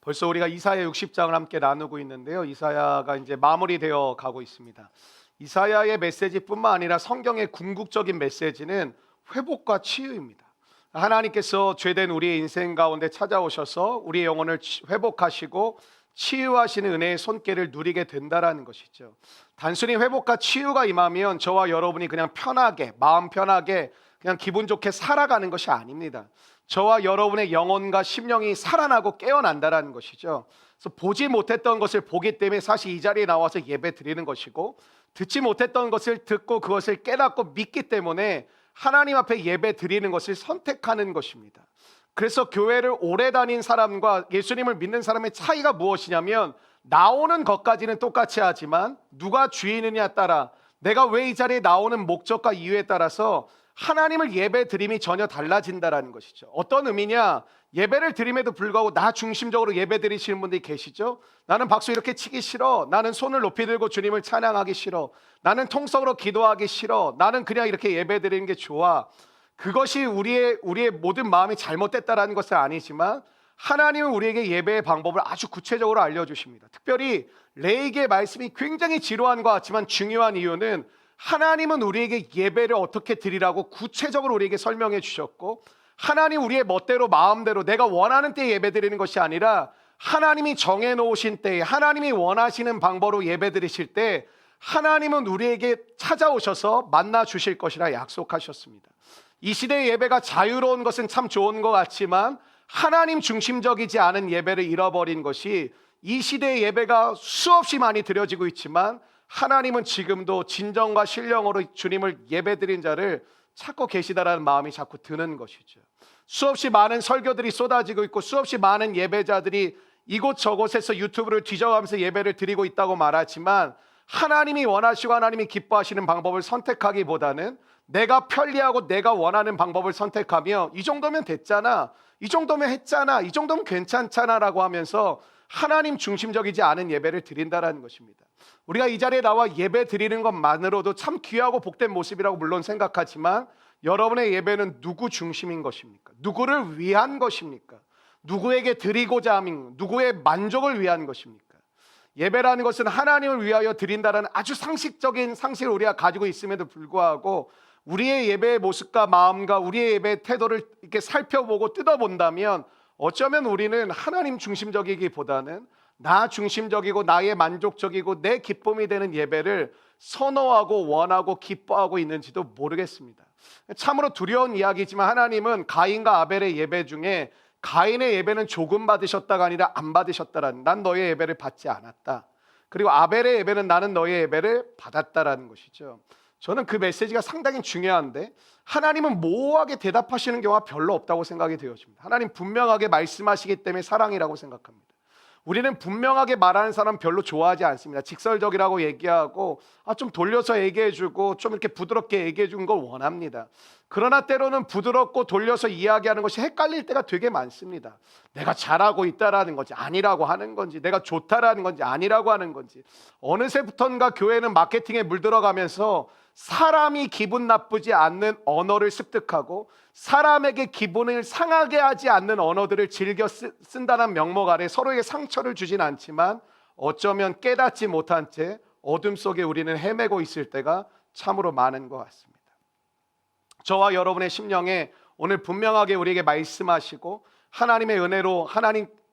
벌써 우리가 이사야 60장을 함께 나누고 있는데요. 이사야가 이제 마무리되어 가고 있습니다. 이사야의 메시지뿐만 아니라 성경의 궁극적인 메시지는 회복과 치유입니다. 하나님께서 죄된 우리의 인생 가운데 찾아오셔서 우리의 영혼을 회복하시고 치유하시는 은혜의 손길을 누리게 된다라는 것이죠. 단순히 회복과 치유가 임하면 저와 여러분이 그냥 편하게, 마음 편하게 그냥 기분 좋게 살아가는 것이 아닙니다. 저와 여러분의 영혼과 심령이 살아나고 깨어난다라는 것이죠. 그래서 보지 못했던 것을 보기 때문에 사실 이 자리에 나와서 예배 드리는 것이고, 듣지 못했던 것을 듣고 그것을 깨닫고 믿기 때문에 하나님 앞에 예배 드리는 것을 선택하는 것입니다. 그래서 교회를 오래 다닌 사람과 예수님을 믿는 사람의 차이가 무엇이냐면, 나오는 것까지는 똑같이 하지만 누가 주인이냐에 따라, 내가 왜 이 자리에 나오는 목적과 이유에 따라서 하나님을 예배 드림이 전혀 달라진다라는 것이죠. 어떤 의미냐? 예배를 드림에도 불구하고 나 중심적으로 예배 드리시는 분들이 계시죠. 나는 박수 이렇게 치기 싫어. 나는 손을 높이 들고 주님을 찬양하기 싫어. 나는 통성으로 기도하기 싫어. 나는 그냥 이렇게 예배 드리는 게 좋아. 그것이 우리의 모든 마음이 잘못됐다라는 것은 아니지만, 하나님은 우리에게 예배의 방법을 아주 구체적으로 알려주십니다. 특별히 레위기의 말씀이 굉장히 지루한 것 같지만 중요한 이유는, 하나님은 우리에게 예배를 어떻게 드리라고 구체적으로 우리에게 설명해 주셨고, 하나님 우리의 멋대로 마음대로 내가 원하는 때에 예배 드리는 것이 아니라, 하나님이 정해 놓으신 때에 하나님이 원하시는 방법으로 예배 드리실 때 하나님은 우리에게 찾아오셔서 만나 주실 것이라 약속하셨습니다. 이 시대의 예배가 자유로운 것은 참 좋은 것 같지만, 하나님 중심적이지 않은 예배를 잃어버린 것이 이 시대의 예배가 수없이 많이 드려지고 있지만, 하나님은 지금도 진정과 신령으로 주님을 예배드린 자를 찾고 계시다라는 마음이 자꾸 드는 것이죠. 수없이 많은 설교들이 쏟아지고 있고, 수없이 많은 예배자들이 이곳저곳에서 유튜브를 뒤져가면서 예배를 드리고 있다고 말하지만, 하나님이 원하시고 하나님이 기뻐하시는 방법을 선택하기보다는 내가 편리하고 내가 원하는 방법을 선택하며, 이 정도면 됐잖아, 이 정도면 했잖아, 이 정도면 괜찮잖아 라고 하면서 하나님 중심적이지 않은 예배를 드린다라는 것입니다. 우리가 이 자리에 나와 예배 드리는 것만으로도 참 귀하고 복된 모습이라고 물론 생각하지만, 여러분의 예배는 누구 중심인 것입니까? 누구를 위한 것입니까? 누구에게 드리고자 함인, 누구의 만족을 위한 것입니까? 예배라는 것은 하나님을 위하여 드린다라는 아주 상식적인 상식을 우리가 가지고 있음에도 불구하고, 우리의 예배의 모습과 마음과 우리의 예배의 태도를 이렇게 살펴보고 뜯어본다면, 어쩌면 우리는 하나님 중심적이기보다는 나 중심적이고 나의 만족적이고 내 기쁨이 되는 예배를 선호하고 원하고 기뻐하고 있는지도 모르겠습니다. 참으로 두려운 이야기지만, 하나님은 가인과 아벨의 예배 중에 가인의 예배는 조금 받으셨다가 아니라 안 받으셨다라는, 난 너의 예배를 받지 않았다, 그리고 아벨의 예배는 나는 너의 예배를 받았다라는 것이죠. 저는 그 메시지가 상당히 중요한데, 하나님은 모호하게 대답하시는 경우가 별로 없다고 생각이 되어집니다. 하나님 분명하게 말씀하시기 때문에 사랑이라고 생각합니다. 우리는 분명하게 말하는 사람 별로 좋아하지 않습니다. 직설적이라고 얘기하고, 좀 돌려서 얘기해주고 좀 이렇게 부드럽게 얘기해주는 걸 원합니다. 그러나 때로는 부드럽고 돌려서 이야기하는 것이 헷갈릴 때가 되게 많습니다. 내가 잘하고 있다라는 건지 아니라고 하는 건지, 내가 좋다라는 건지 아니라고 하는 건지. 어느새부턴가 교회는 마케팅에 물들어가면서 사람이 기분 나쁘지 않는 언어를 습득하고, 사람에게 기분을 상하게 하지 않는 언어들을 즐겨 쓴다는 명목 아래 서로에게 상처를 주진 않지만, 어쩌면 깨닫지 못한 채 어둠 속에 우리는 헤매고 있을 때가 참으로 많은 것 같습니다. 저와 여러분의 심령에 오늘 분명하게 우리에게 말씀하시고, 하나님의 은혜로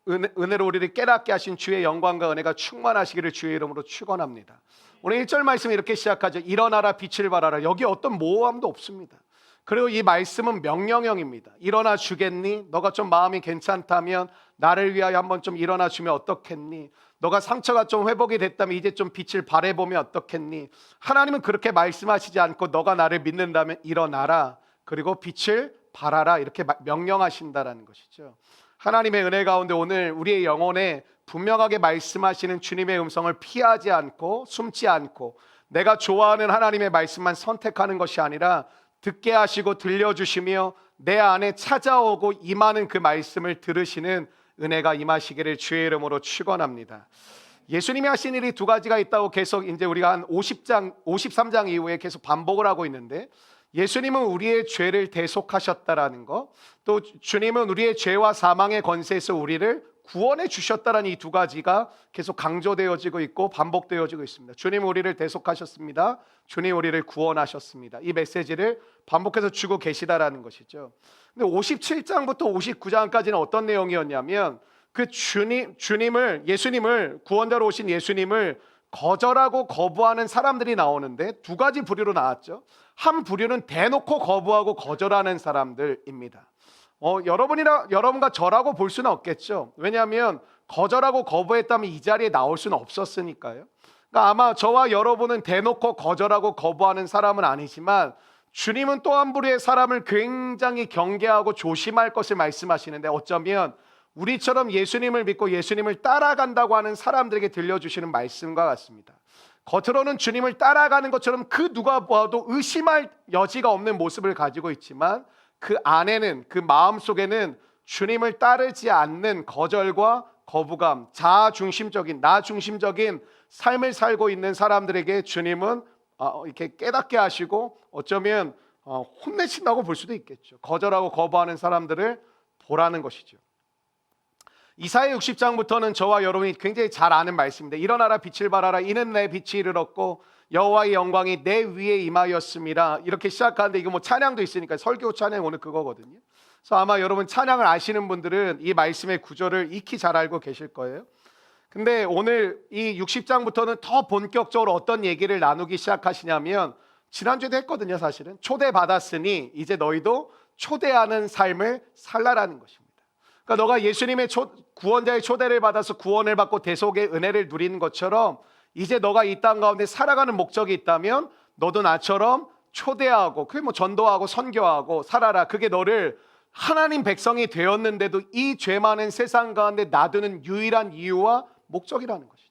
은혜로 우리를 깨닫게 하신 주의 영광과 은혜가 충만하시기를 주의 이름으로 축원합니다. 오늘 1절 말씀이 이렇게 시작하죠. 일어나라, 빛을 발하라. 여기 어떤 모호함도 없습니다. 그리고 이 말씀은 명령형입니다. 일어나 주겠니? 너가 좀 마음이 괜찮다면 나를 위하여 한번 좀 일어나 주면 어떻겠니? 너가 상처가 좀 회복이 됐다면 이제 좀 빛을 발해보면 어떻겠니? 하나님은 그렇게 말씀하시지 않고, 너가 나를 믿는다면 일어나라, 그리고 빛을 발하라, 이렇게 명령하신다라는 것이죠. 하나님의 은혜 가운데 오늘 우리의 영혼에 분명하게 말씀하시는 주님의 음성을 피하지 않고 숨지 않고, 내가 좋아하는 하나님의 말씀만 선택하는 것이 아니라 듣게 하시고 들려주시며 내 안에 찾아오고 임하는 그 말씀을 들으시는 은혜가 임하시기를 주의 이름으로 축원합니다. 예수님이 하신 일이 두 가지가 있다고 계속 이제 우리가 한 53장 이후에 계속 반복을 하고 있는데, 예수님은 우리의 죄를 대속하셨다라는 것, 또 주님은 우리의 죄와 사망의 권세에서 우리를 구원해 주셨다라는 이 두 가지가 계속 강조되어지고 있고 반복되어지고 있습니다. 주님 우리를 대속하셨습니다. 주님 우리를 구원하셨습니다. 이 메시지를 반복해서 주고 계시다라는 것이죠. 근데 57장부터 59장까지는 어떤 내용이었냐면 그 예수님을 구원자로 오신 예수님을 거절하고 거부하는 사람들이 나오는데 두 가지 부류로 나왔죠. 한 부류는 대놓고 거부하고 거절하는 사람들입니다. 여러분과 저라고 볼 수는 없겠죠. 왜냐하면 거절하고 거부했다면 이 자리에 나올 수는 없었으니까요. 그러니까 아마 저와 여러분은 대놓고 거절하고 거부하는 사람은 아니지만 주님은 또 한 부류의 사람을 굉장히 경계하고 조심할 것을 말씀하시는데 어쩌면 우리처럼 예수님을 믿고 예수님을 따라간다고 하는 사람들에게 들려주시는 말씀과 같습니다. 겉으로는 주님을 따라가는 것처럼 그 누가 보아도 의심할 여지가 없는 모습을 가지고 있지만 그 안에는, 그 마음속에는 주님을 따르지 않는 거절과 거부감, 나 중심적인 삶을 살고 있는 사람들에게 주님은 이렇게 깨닫게 하시고 어쩌면 혼내신다고 볼 수도 있겠죠. 거절하고 거부하는 사람들을 보라는 것이죠. 이사야 60장부터는 저와 여러분이 굉장히 잘 아는 말씀인데 일어나라 빛을 발하라 이는 내 빛이 이르렀고 여호와의 영광이 내 위에 임하였습니다. 이렇게 시작하는데 이거 뭐 찬양도 있으니까 설교 찬양 오늘 그거거든요. 그래서 아마 여러분 찬양을 아시는 분들은 이 말씀의 구절을 익히 잘 알고 계실 거예요. 근데 오늘 이 60장부터는 더 본격적으로 어떤 얘기를 나누기 시작하시냐면 지난주에도 했거든요. 사실은 초대받았으니 이제 너희도 초대하는 삶을 살라라는 것입니다. 그러니까 너가 예수님의 구원자의 초대를 받아서 구원을 받고 대속의 은혜를 누리는 것처럼 이제 너가 이 땅 가운데 살아가는 목적이 있다면 너도 나처럼 초대하고 그게 뭐 전도하고 선교하고 살아라. 그게 너를 하나님 백성이 되었는데도 이 죄 많은 세상 가운데 놔두는 유일한 이유와 목적이라는 것이죠.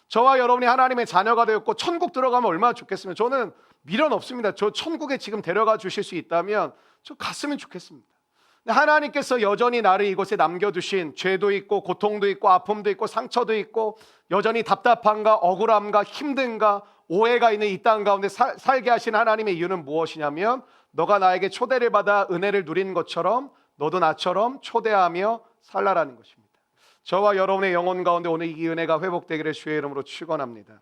저와 여러분이 하나님의 자녀가 되었고 천국 들어가면 얼마나 좋겠으면 저는 미련 없습니다. 저 천국에 지금 데려가 주실 수 있다면 저 갔으면 좋겠습니다. 하나님께서 여전히 나를 이곳에 남겨두신 죄도 있고 고통도 있고 아픔도 있고 상처도 있고 여전히 답답함과 억울함과 힘듦과 오해가 있는 이 땅 가운데 살게 하신 하나님의 이유는 무엇이냐면 너가 나에게 초대를 받아 은혜를 누리는 것처럼 너도 나처럼 초대하며 살라라는 것입니다. 저와 여러분의 영혼 가운데 오늘 이 은혜가 회복되기를 주의 이름으로 축원합니다.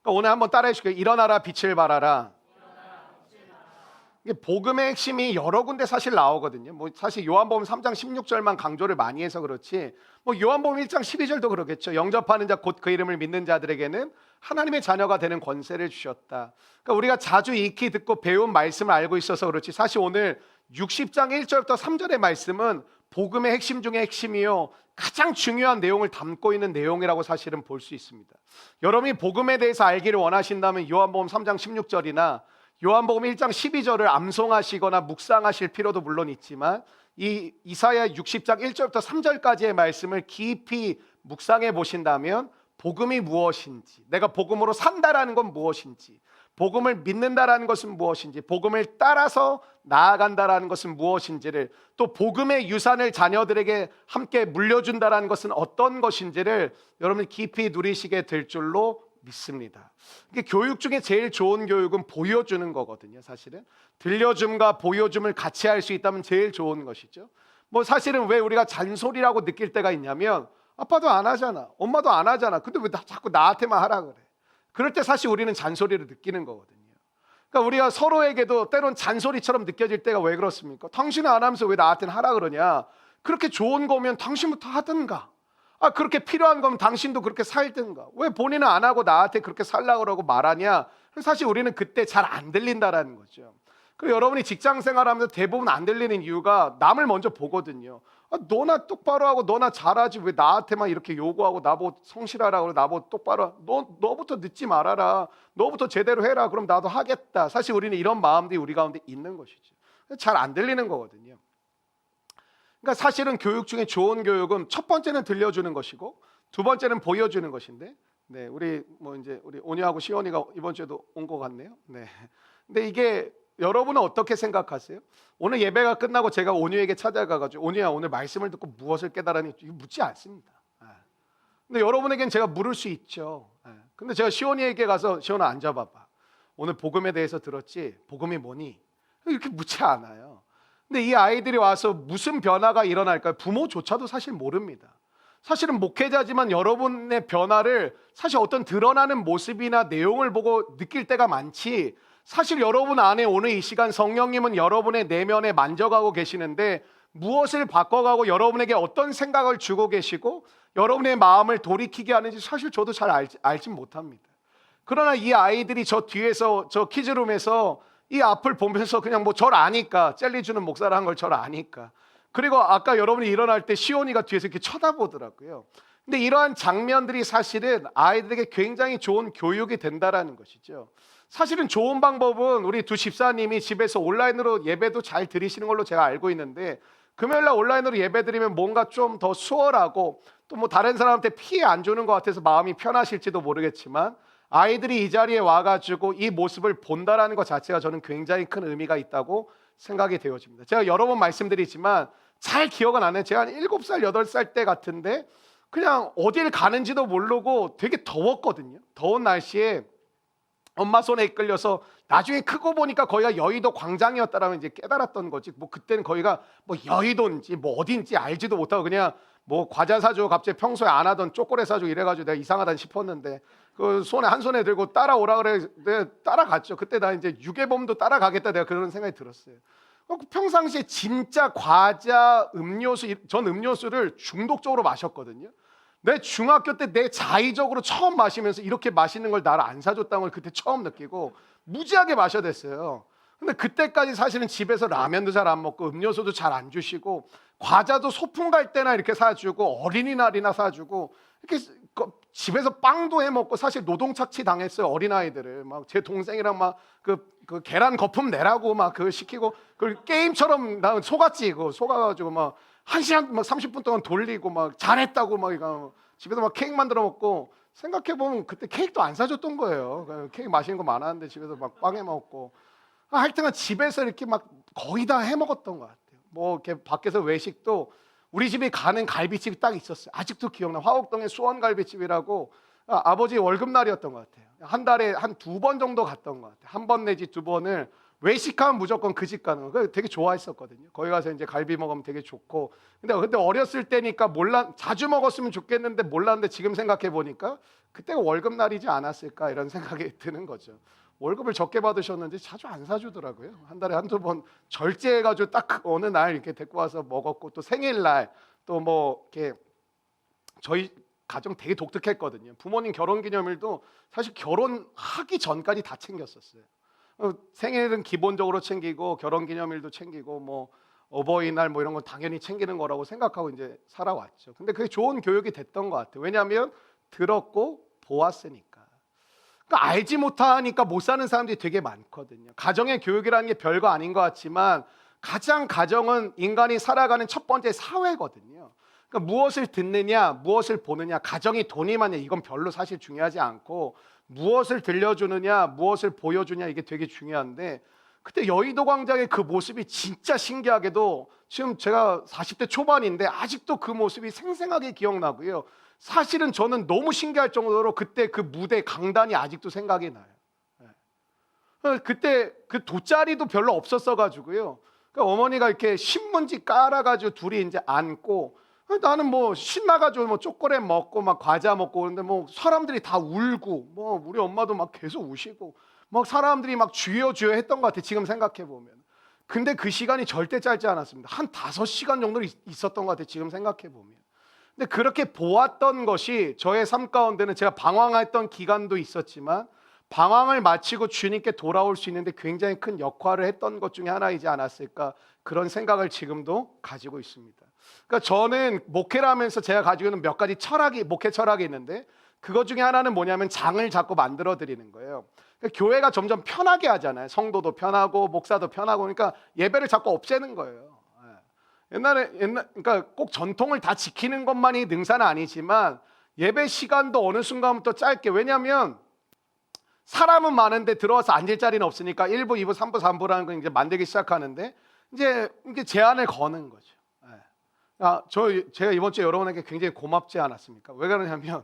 그러니까 오늘 한번 따라해 주실게요. 일어나라 빛을 발하라. 복음의 핵심이 여러 군데 사실 나오거든요. 뭐 사실 요한복음 3장 16절만 강조를 많이 해서 그렇지 뭐 요한복음 1장 12절도 그러겠죠. 영접하는 자 곧 그 이름을 믿는 자들에게는 하나님의 자녀가 되는 권세를 주셨다. 그러니까 우리가 자주 익히 듣고 배운 말씀을 알고 있어서 그렇지 사실 오늘 60장 1절부터 3절의 말씀은 복음의 핵심 중에 핵심이요 가장 중요한 내용을 담고 있는 내용이라고 사실은 볼 수 있습니다. 여러분이 복음에 대해서 알기를 원하신다면 요한복음 3장 16절이나 요한복음 1장 12절을 암송하시거나 묵상하실 필요도 물론 있지만 이 이사야 60장 1절부터 3절까지의 말씀을 깊이 묵상해 보신다면 복음이 무엇인지, 내가 복음으로 산다라는 건 무엇인지, 복음을 믿는다라는 것은 무엇인지, 복음을 따라서 나아간다라는 것은 무엇인지를, 또 복음의 유산을 자녀들에게 함께 물려준다라는 것은 어떤 것인지를 여러분이 깊이 누리시게 될 줄로 믿습니다. 이게 교육 중에 제일 좋은 교육은 보여주는 거거든요. 사실은 들려줌과 보여줌을 같이 할 수 있다면 제일 좋은 것이죠. 뭐 사실은 왜 우리가 잔소리라고 느낄 때가 있냐면 아빠도 안 하잖아, 엄마도 안 하잖아. 근데 왜 자꾸 나한테만 하라 그래? 그럴 때 사실 우리는 잔소리를 느끼는 거거든요. 그러니까 우리가 서로에게도 때론 잔소리처럼 느껴질 때가 왜 그렇습니까? 당신은 안 하면서 왜 나한테는 하라 그러냐? 그렇게 좋은 거면 당신부터 하든가. 그렇게 필요한 거면 당신도 그렇게 살든가. 왜 본인은 안 하고 나한테 그렇게 살라고 그러고 말하냐? 사실 우리는 그때 잘 안 들린다라는 거죠. 그리고 여러분이 직장 생활하면서 대부분 안 들리는 이유가 남을 먼저 보거든요. 너나 똑바로 하고 너나 잘하지 왜 나한테만 이렇게 요구하고 나보고 성실하라고 그래, 나보고 똑바로 너부터 늦지 말아라, 너부터 제대로 해라, 그럼 나도 하겠다. 사실 우리는 이런 마음들이 우리 가운데 있는 것이죠. 잘 안 들리는 거거든요. 그러니까 사실은 교육 중에 좋은 교육은 첫 번째는 들려주는 것이고 두 번째는 보여주는 것인데, 네, 우리 온유하고 시원이가 이번 주에도 온 것 같네요. 네. 근데 이게 여러분은 어떻게 생각하세요? 오늘 예배가 끝나고 제가 온유에게 찾아가가지고 온유야 오늘 말씀을 듣고 무엇을 깨달았니? 이거 묻지 않습니다. 근데 여러분에겐 제가 물을 수 있죠. 근데 제가 시원이에게 가서 시원아 앉아봐봐. 오늘 복음에 대해서 들었지? 복음이 뭐니? 이렇게 묻지 않아요. 근데 이 아이들이 와서 무슨 변화가 일어날까요? 부모조차도 사실 모릅니다. 사실은 목회자지만 여러분의 변화를 사실 어떤 드러나는 모습이나 내용을 보고 느낄 때가 많지, 사실 여러분 안에 오늘 이 시간 성령님은 여러분의 내면에 만져가고 계시는데 무엇을 바꿔가고 여러분에게 어떤 생각을 주고 계시고 여러분의 마음을 돌이키게 하는지 사실 저도 잘 알진 못합니다. 그러나 이 아이들이 저 뒤에서 저 키즈룸에서 이 앞을 보면서 그냥 뭐 절 아니까, 젤리 주는 목사를 한 걸 절 아니까, 그리고 아까 여러분이 일어날 때 시온이가 뒤에서 이렇게 쳐다보더라고요. 근데 이러한 장면들이 사실은 아이들에게 굉장히 좋은 교육이 된다라는 것이죠. 사실은 좋은 방법은 우리 두 집사님이 집에서 온라인으로 예배도 잘 드리시는 걸로 제가 알고 있는데, 금요일날 온라인으로 예배 드리면 뭔가 좀 더 수월하고 또 뭐 다른 사람한테 피해 안 주는 것 같아서 마음이 편하실지도 모르겠지만, 아이들이 이 자리에 와가지고 이 모습을 본다라는 것 자체가 저는 굉장히 큰 의미가 있다고 생각이 되어집니다. 제가 여러 번 말씀드리지만 잘 기억은 안 나요. 제가 한 7살, 8살 때 같은데 그냥 어딜 가는지도 모르고 되게 더웠거든요. 더운 날씨에 엄마 손에 이끌려서 나중에 크고 보니까 거기가 여의도 광장이었다라면 이제 깨달았던 거지. 뭐 그때는 거기가 뭐 여의도인지 뭐 어딘지 알지도 못하고 그냥 뭐 과자 사주고 갑자기 평소에 안 하던 초콜릿 사주고 이래가지고 내가 이상하다 싶었는데, 그 손에 한 손에 들고 따라오라 그래 내가 따라갔죠. 그때 나 이제 유괴범도 따라가겠다 내가 그런 생각이 들었어요. 평상시에 진짜 과자, 음료수, 전 음료수를 중독적으로 마셨거든요. 내 중학교 때 내 자의적으로 처음 마시면서 이렇게 맛있는 걸 나를 안 사줬다는 걸 그때 처음 느끼고 무지하게 마셔댔어요. 근데 그때까지 사실은 집에서 라면도 잘 안 먹고 음료수도 잘 안 주시고 과자도 소풍 갈 때나 이렇게 사주고 어린이날이나 사주고 이렇게 집에서 빵도 해 먹고 사실 노동착취 당했어요. 어린아이들을 막 제 동생이랑 막 그 계란 거품 내라고 막 그걸 시키고 그걸 게임처럼 나 속았지. 그거 속아가지고 막 1시간 막 30분 동안 돌리고 막 잘했다고 막 이거 집에서 막 케이크 만들어 먹고, 생각해 보면 그때 케이크도 안 사줬던 거예요. 케이크 맛있는 거 많았는데 집에서 막 빵 해 먹고, 하여튼간 집에서 이렇게 막 거의 다 해 먹었던 것 같아요. 뭐 이렇게 밖에서 외식도 우리 집에 가는 갈비집이 딱 있었어요. 아직도 기억나. 화곡동에 수원갈비집이라고, 아버지 월급날이었던 것 같아요. 한 달에 한 2번 정도 갔던 것 같아요. 한 번 내지 2번을 외식하면 무조건 그 집 가는 거. 되게 좋아했었거든요. 거기 가서 이제 갈비 먹으면 되게 좋고. 근데 어렸을 때니까 자주 먹었으면 좋겠는데 몰랐는데 지금 생각해 보니까 그때가 월급날이지 않았을까 이런 생각이 드는 거죠. 월급을 적게 받으셨는지 자주 안 사주더라고요. 한 달에 한두 번 절제해가지고 딱 어느 날 이렇게 데리고 와서 먹었고, 또 생일날 또 뭐 이렇게 저희 가정 되게 독특했거든요. 부모님 결혼기념일도 사실 결혼하기 전까지 다 챙겼었어요. 생일은 기본적으로 챙기고 결혼기념일도 챙기고 뭐 어버이날 뭐 이런 건 당연히 챙기는 거라고 생각하고 이제 살아왔죠. 근데 그게 좋은 교육이 됐던 것 같아요. 왜냐하면 들었고 보았으니까. 그러니까 알지 못하니까 못 사는 사람들이 되게 많거든요. 가정의 교육이라는 게 별거 아닌 것 같지만 가정은 인간이 살아가는 첫 번째 사회거든요. 그러니까 무엇을 듣느냐, 무엇을 보느냐, 가정이 돈이 많냐 이건 별로 사실 중요하지 않고, 무엇을 들려주느냐, 무엇을 보여주냐 이게 되게 중요한데, 그때 여의도 광장의 그 모습이 진짜 신기하게도 지금 제가 40대 초반인데 아직도 그 모습이 생생하게 기억나고요. 사실은 저는 너무 신기할 정도로 그때 그 무대 강단이 아직도 생각이 나요. 그때 그 돗자리도 별로 없었어 가지고요. 그러니까 어머니가 이렇게 신문지 깔아가지고 둘이 이제 앉고, 나는 뭐 신나가지고 뭐 초콜릿 먹고 막 과자 먹고 그런데 뭐 사람들이 다 울고, 뭐 우리 엄마도 막 계속 우시고 막 사람들이 막 주여 주여 했던 것 같아 지금 생각해 보면. 근데 그 시간이 절대 짧지 않았습니다. 한 5시간 정도 있었던 것 같아 지금 생각해 보면. 근데 그렇게 보았던 것이 저의 삶 가운데는 제가 방황했던 기간도 있었지만 방황을 마치고 주님께 돌아올 수 있는데 굉장히 큰 역할을 했던 것 중에 하나이지 않았을까, 그런 생각을 지금도 가지고 있습니다. 그러니까 저는 목회를 하면서 제가 가지고 있는 몇 가지 목회 철학이 있는데, 그것 중에 하나는 뭐냐면 장을 자꾸 만들어 드리는 거예요. 그러니까 교회가 점점 편하게 하잖아요. 성도도 편하고 목사도 편하고, 그러니까 예배를 자꾸 없애는 거예요. 그러니까 꼭 전통을 다 지키는 것만이 능사는 아니지만 예배 시간도 어느 순간부터 짧게, 왜냐하면 사람은 많은데 들어와서 앉을 자리는 없으니까 1부, 2부, 3부, 3부라는 걸 이제 만들기 시작하는데 이제 이게 제한을 거는 거죠. 제가 이번 주에 여러분에게 굉장히 고맙지 않았습니까? 왜 그러냐면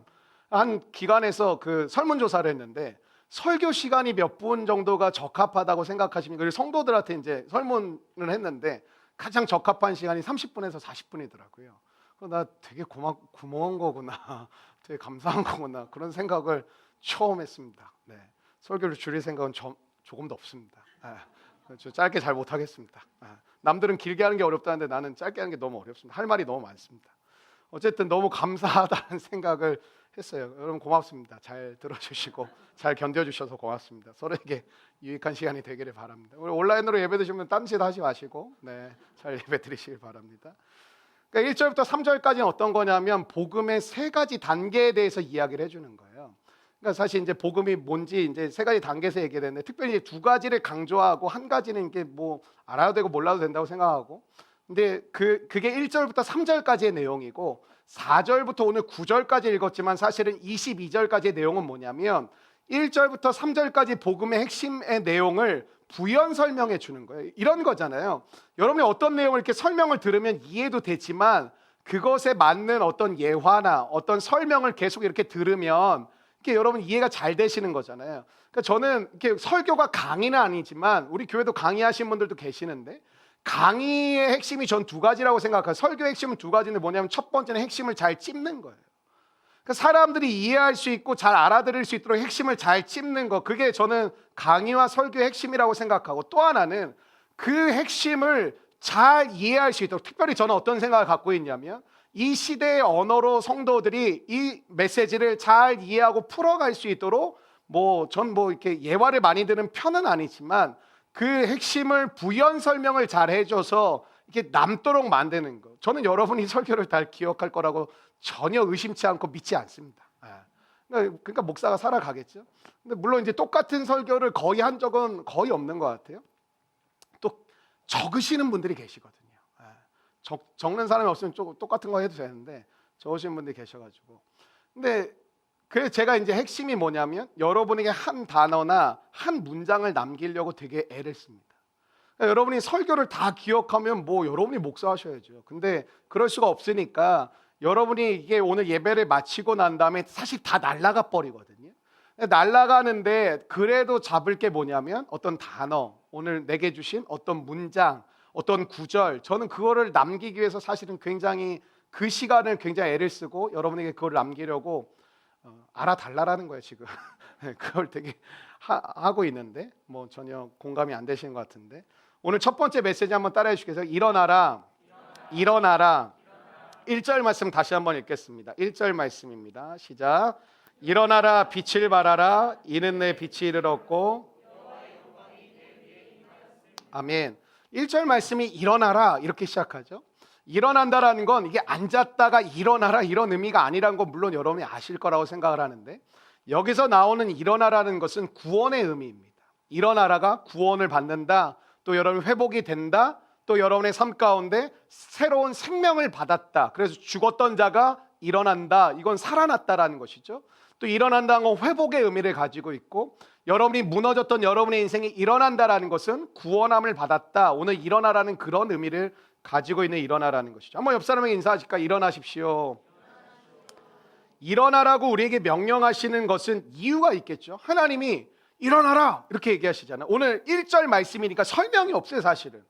한 기관에서 그 설문조사를 했는데 설교 시간이 몇 분 정도가 적합하다고 생각하십니까? 그리고 성도들한테 이제 설문을 했는데 가장 적합한 시간이 30분에서 40분이더라고요. 나 되게 고마운 거구나, 되게 감사한 거구나, 그런 생각을 처음 했습니다. 네. 설교를 줄일 생각은 조금도 없습니다. 저 짧게 잘 못하겠습니다. 남들은 길게 하는 게 어렵다는데 나는 짧게 하는 게 너무 어렵습니다. 할 말이 너무 많습니다. 어쨌든 너무 감사하다는 생각을 했어요. 여러분 고맙습니다. 잘 들어주시고 잘 견뎌주셔서 고맙습니다. 서로에게 유익한 시간이 되기를 바랍니다. 우리 온라인으로 예배 드시면 딴짓 하지 마시고 잘 예배 드리시길 바랍니다. 그러니까 1절부터 3절까지는 어떤 거냐면 복음의 세 가지 단계에 대해서 이야기를 해주는 거예요. 그러니까 사실 이제 복음이 뭔지 이제 세 가지 단계에서 얘기되는데, 특별히 두 가지를 강조하고 한 가지는 이게 뭐 알아도 되고 몰라도 된다고 생각하고, 근데 그게 1절부터 3절까지의 내용이고, 4절부터 오늘 9절까지 읽었지만 사실은 22절까지의 내용은 뭐냐면 1절부터 3절까지 복음의 핵심의 내용을 부연 설명해 주는 거예요. 이런 거잖아요. 여러분이 어떤 내용을 이렇게 설명을 들으면 이해도 되지만 그것에 맞는 어떤 예화나 어떤 설명을 계속 이렇게 들으면 이렇게 여러분 이해가 잘 되시는 거잖아요. 그러니까 저는 이렇게 설교가 강의는 아니지만 우리 교회도 강의하신 분들도 계시는데, 강의의 핵심이 전 두 가지라고 생각해요. 설교의 핵심은 두 가지인데 뭐냐면 첫 번째는 핵심을 잘 찝는 거예요. 그러니까 사람들이 이해할 수 있고 잘 알아들을 수 있도록 핵심을 잘 찝는 거, 그게 저는 강의와 설교의 핵심이라고 생각하고, 또 하나는 그 핵심을 잘 이해할 수 있도록, 특별히 저는 어떤 생각을 갖고 있냐면 이 시대의 언어로 성도들이 이 메시지를 잘 이해하고 풀어갈 수 있도록 전 이렇게 예화를 많이 드는 편은 아니지만 그 핵심을 부연 설명을 잘 해줘서 이렇게 남도록 만드는 거, 저는 여러분이 설교를 다 기억할 거라고 전혀 의심치 않고 믿지 않습니다. 그러니까 목사가 살아가겠죠. 근데 물론 이제 똑같은 설교를 거의 한 적은 거의 없는 것 같아요. 또 적으시는 분들이 계시거든요. 적는 사람이 없으면 똑같은 거 해도 되는데 적으시는 분들이 계셔가지고. 근데 그래서 제가 이제 핵심이 뭐냐면 여러분에게 한 단어나 한 문장을 남기려고 되게 애를 씁니다. 그러니까 여러분이 설교를 다 기억하면 여러분이 목사하셔야죠. 근데 그럴 수가 없으니까 여러분이 이게 오늘 예배를 마치고 난 다음에 사실 다 날아가 버리거든요. 날아가는데 그래도 잡을 게 뭐냐면 어떤 단어, 오늘 내게 주신 어떤 문장, 어떤 구절, 저는 그거를 남기기 위해서 사실은 굉장히 그 시간을 굉장히 애를 쓰고 여러분에게 그걸 남기려고 알아달라는 거예요 지금. 그걸 되게 하고 있는데 전혀 공감이 안 되시는 것 같은데, 오늘 첫 번째 메시지 한번 따라해 주시겠어요? 일어나라, 일어나라. 1절 말씀 다시 한번 읽겠습니다. 1절 말씀입니다. 시작. 일어나라, 빛을 발하라, 이는 내 빛이 이르렀고. 아멘. 1절 말씀이 일어나라 이렇게 시작하죠. 일어난다라는 건 이게 앉았다가 일어나라 이런 의미가 아니라는 건 물론 여러분이 아실 거라고 생각을 하는데, 여기서 나오는 일어나라는 것은 구원의 의미입니다. 일어나라가 구원을 받는다, 또 여러분 회복이 된다, 또 여러분의 삶 가운데 새로운 생명을 받았다, 그래서 죽었던 자가 일어난다, 이건 살아났다라는 것이죠. 또 일어난다는 건 회복의 의미를 가지고 있고, 여러분이 무너졌던 여러분의 인생이 일어난다라는 것은 구원함을 받았다, 오늘 일어나라는 그런 의미를 가지고 있는 일어나라는 것이죠. 한번 옆 사람에게 인사하실까? 일어나십시오. 일어나라고 우리에게 명령하시는 것은 이유가 있겠죠. 하나님이 일어나라 이렇게 얘기하시잖아요. 오늘 1절 말씀이니까 설명이 없어요 사실은.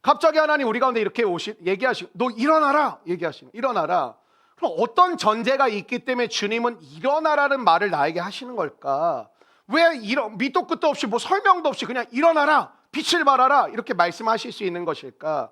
갑자기 하나님 우리 가운데 이렇게 얘기하시고 너 일어나라 얘기하시는, 일어나라. 그럼 어떤 전제가 있기 때문에 주님은 일어나라는 말을 나에게 하시는 걸까? 왜 밑도 끝도 없이 설명도 없이 그냥 일어나라, 빛을 발하라 이렇게 말씀하실 수 있는 것일까?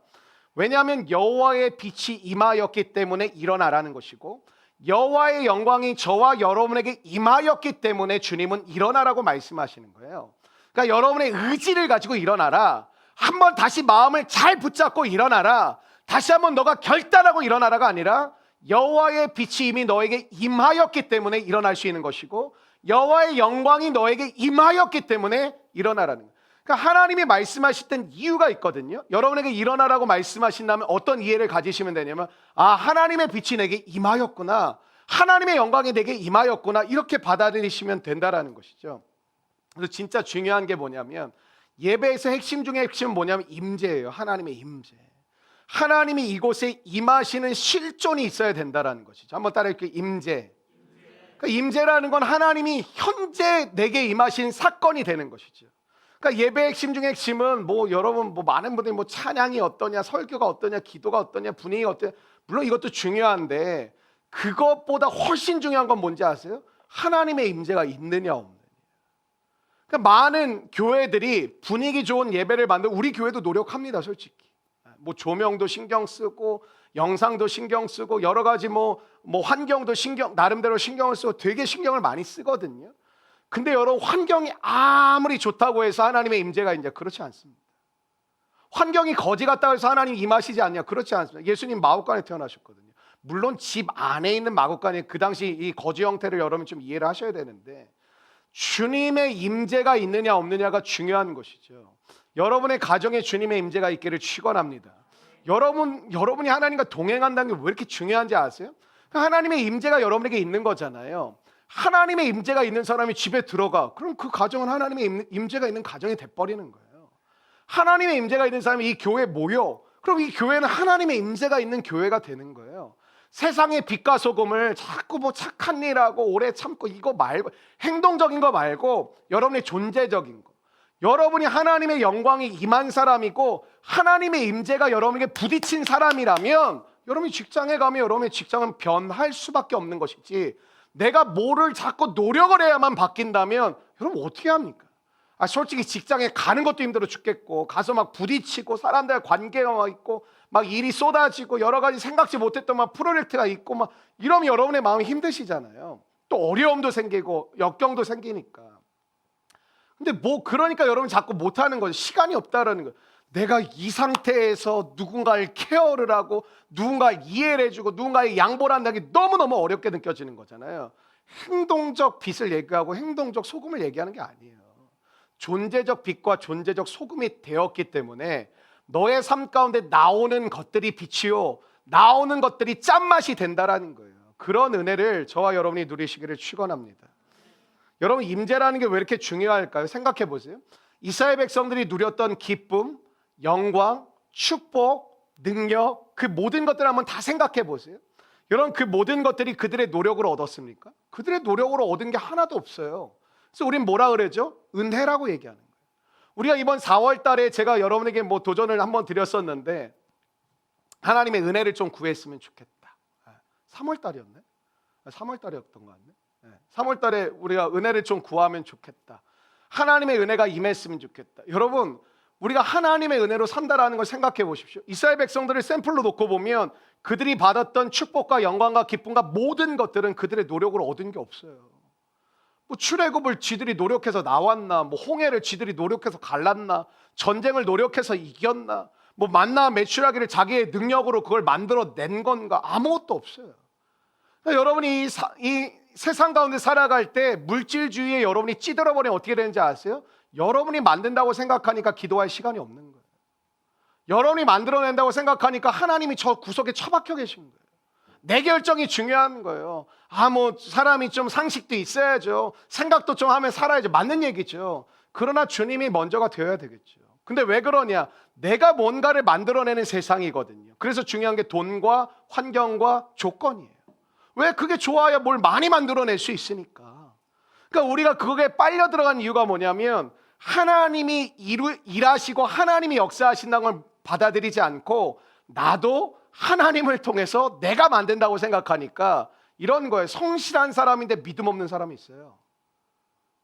왜냐하면 여호와의 빛이 임하였기 때문에 일어나라는 것이고, 여호와의 영광이 저와 여러분에게 임하였기 때문에 주님은 일어나라고 말씀하시는 거예요. 그러니까 여러분의 의지를 가지고 일어나라, 한번 다시 마음을 잘 붙잡고 일어나라, 다시 한번 너가 결단하고 일어나라가 아니라 여호와의 빛이 이미 너에게 임하였기 때문에 일어날 수 있는 것이고, 여호와의 영광이 너에게 임하였기 때문에 일어나라는 거예요. 그러니까 하나님이 말씀하실 땐 이유가 있거든요. 여러분에게 일어나라고 말씀하신다면 어떤 이해를 가지시면 되냐면, 하나님의 빛이 내게 임하였구나, 하나님의 영광이 내게 임하였구나, 이렇게 받아들이시면 된다라는 것이죠. 그래서 진짜 중요한 게 뭐냐면, 예배에서 핵심 중에 핵심은 뭐냐면 임재예요. 하나님의 임재. 하나님이 이곳에 임하시는 실존이 있어야 된다라는 것이죠. 한번 따라할게요. 임재. 그러니까 임재라는 건 하나님이 현재 내게 임하신 사건이 되는 것이죠. 그러니까 예배 핵심 중에 핵심은 뭐 여러분 뭐 많은 분들이 뭐 찬양이 어떠냐, 설교가 어떠냐, 기도가 어떠냐, 분위기가 어떠냐, 물론 이것도 중요한데 그것보다 훨씬 중요한 건 뭔지 아세요? 하나님의 임재가 있느냐 없느냐. 그러니까 많은 교회들이 분위기 좋은 예배를 만들고, 우리 교회도 노력합니다, 솔직히. 뭐 조명도 신경 쓰고 영상도 신경 쓰고 여러 가지 뭐 환경도 나름대로 신경을 쓰고 되게 신경을 많이 쓰거든요. 근데 여러분, 환경이 아무리 좋다고 해서 하나님의 임재가 이제 그렇지 않습니다. 환경이 거지 같다고 해서 하나님 임하시지 않냐? 그렇지 않습니다. 예수님 마구간에 태어나셨거든요. 물론 집 안에 있는 마구간에 그 당시 이 거지 형태를 여러분 좀 이해를 하셔야 되는데, 주님의 임재가 있느냐 없느냐가 중요한 것이죠. 여러분의 가정에 주님의 임재가 있기를 축원합니다. 여러분이 하나님과 동행한다는 게 왜 이렇게 중요한지 아세요? 하나님의 임재가 여러분에게 있는 거잖아요. 하나님의 임재가 있는 사람이 집에 들어가, 그럼 그 가정은 하나님의 임재가 있는 가정이 돼버리는 거예요. 하나님의 임재가 있는 사람이 이 교회에 모여, 그럼 이 교회는 하나님의 임재가 있는 교회가 되는 거예요. 세상의 빛과 소금을 자꾸 뭐 착한 일하고 오래 참고 이거 말고, 행동적인 거 말고 여러분의 존재적인 거, 여러분이 하나님의 영광이 임한 사람이고 하나님의 임재가 여러분에게 부딪힌 사람이라면 여러분이 직장에 가면 여러분의 직장은 변할 수밖에 없는 것이지, 내가 뭐를 자꾸 노력을 해야만 바뀐다면 여러분 어떻게 합니까? 솔직히 직장에 가는 것도 힘들어 죽겠고, 가서 막 부딪히고 사람들과 관계가 있고 막 일이 쏟아지고 여러 가지 생각지 못했던 막 프로젝트가 있고 막 이러면 여러분의 마음이 힘드시잖아요. 또 어려움도 생기고 역경도 생기니까. 근데 그러니까 여러분 자꾸 못하는 거죠. 시간이 없다라는 거예요. 내가 이 상태에서 누군가를 케어를 하고 누군가를 이해를 해주고 누군가의 양보를 한다는 게 너무너무 어렵게 느껴지는 거잖아요. 행동적 빛을 얘기하고 행동적 소금을 얘기하는 게 아니에요. 존재적 빛과 존재적 소금이 되었기 때문에 너의 삶 가운데 나오는 것들이 빛이요, 나오는 것들이 짠맛이 된다라는 거예요. 그런 은혜를 저와 여러분이 누리시기를 축원합니다. 여러분, 임재라는 게 왜 이렇게 중요할까요? 생각해 보세요. 이스라엘 백성들이 누렸던 기쁨, 영광, 축복, 능력, 그 모든 것들을 한번 다 생각해 보세요. 여러분, 그 모든 것들이 그들의 노력으로 얻었습니까? 그들의 노력으로 얻은 게 하나도 없어요. 그래서 우린 뭐라 그러죠? 은혜라고 얘기하는 거예요. 우리가 이번 4월 달에 제가 여러분에게 도전을 한번 드렸었는데, 하나님의 은혜를 좀 구했으면 좋겠다. 3월 달이었네? 3월 달이었던 것 같네. 3월 달에 우리가 은혜를 좀 구하면 좋겠다. 하나님의 은혜가 임했으면 좋겠다. 여러분, 우리가 하나님의 은혜로 산다라는 걸 생각해 보십시오. 이스라엘 백성들을 샘플로 놓고 보면 그들이 받았던 축복과 영광과 기쁨과 모든 것들은 그들의 노력으로 얻은 게 없어요. 출애굽을 지들이 노력해서 나왔나, 홍해를 지들이 노력해서 갈랐나, 전쟁을 노력해서 이겼나, 만나 매출하기를 자기의 능력으로 그걸 만들어낸 건가? 아무것도 없어요. 그러니까 여러분이 이 세상 가운데 살아갈 때 물질주의에 여러분이 찌들어버리면 어떻게 되는지 아세요? 여러분이 만든다고 생각하니까 기도할 시간이 없는 거예요. 여러분이 만들어낸다고 생각하니까 하나님이 저 구석에 처박혀 계신 거예요. 내 결정이 중요한 거예요. 사람이 좀 상식도 있어야죠. 생각도 좀 하면 살아야죠. 맞는 얘기죠. 그러나 주님이 먼저가 되어야 되겠죠. 근데 왜 그러냐? 내가 뭔가를 만들어내는 세상이거든요. 그래서 중요한 게 돈과 환경과 조건이에요. 왜? 그게 좋아야 뭘 많이 만들어낼 수 있으니까. 그러니까 우리가 그거에 빨려 들어간 이유가 뭐냐면, 하나님이 일하시고 하나님이 역사하신다는 걸 받아들이지 않고 나도 하나님을 통해서 내가 만든다고 생각하니까 이런 거예요. 성실한 사람인데 믿음 없는 사람이 있어요.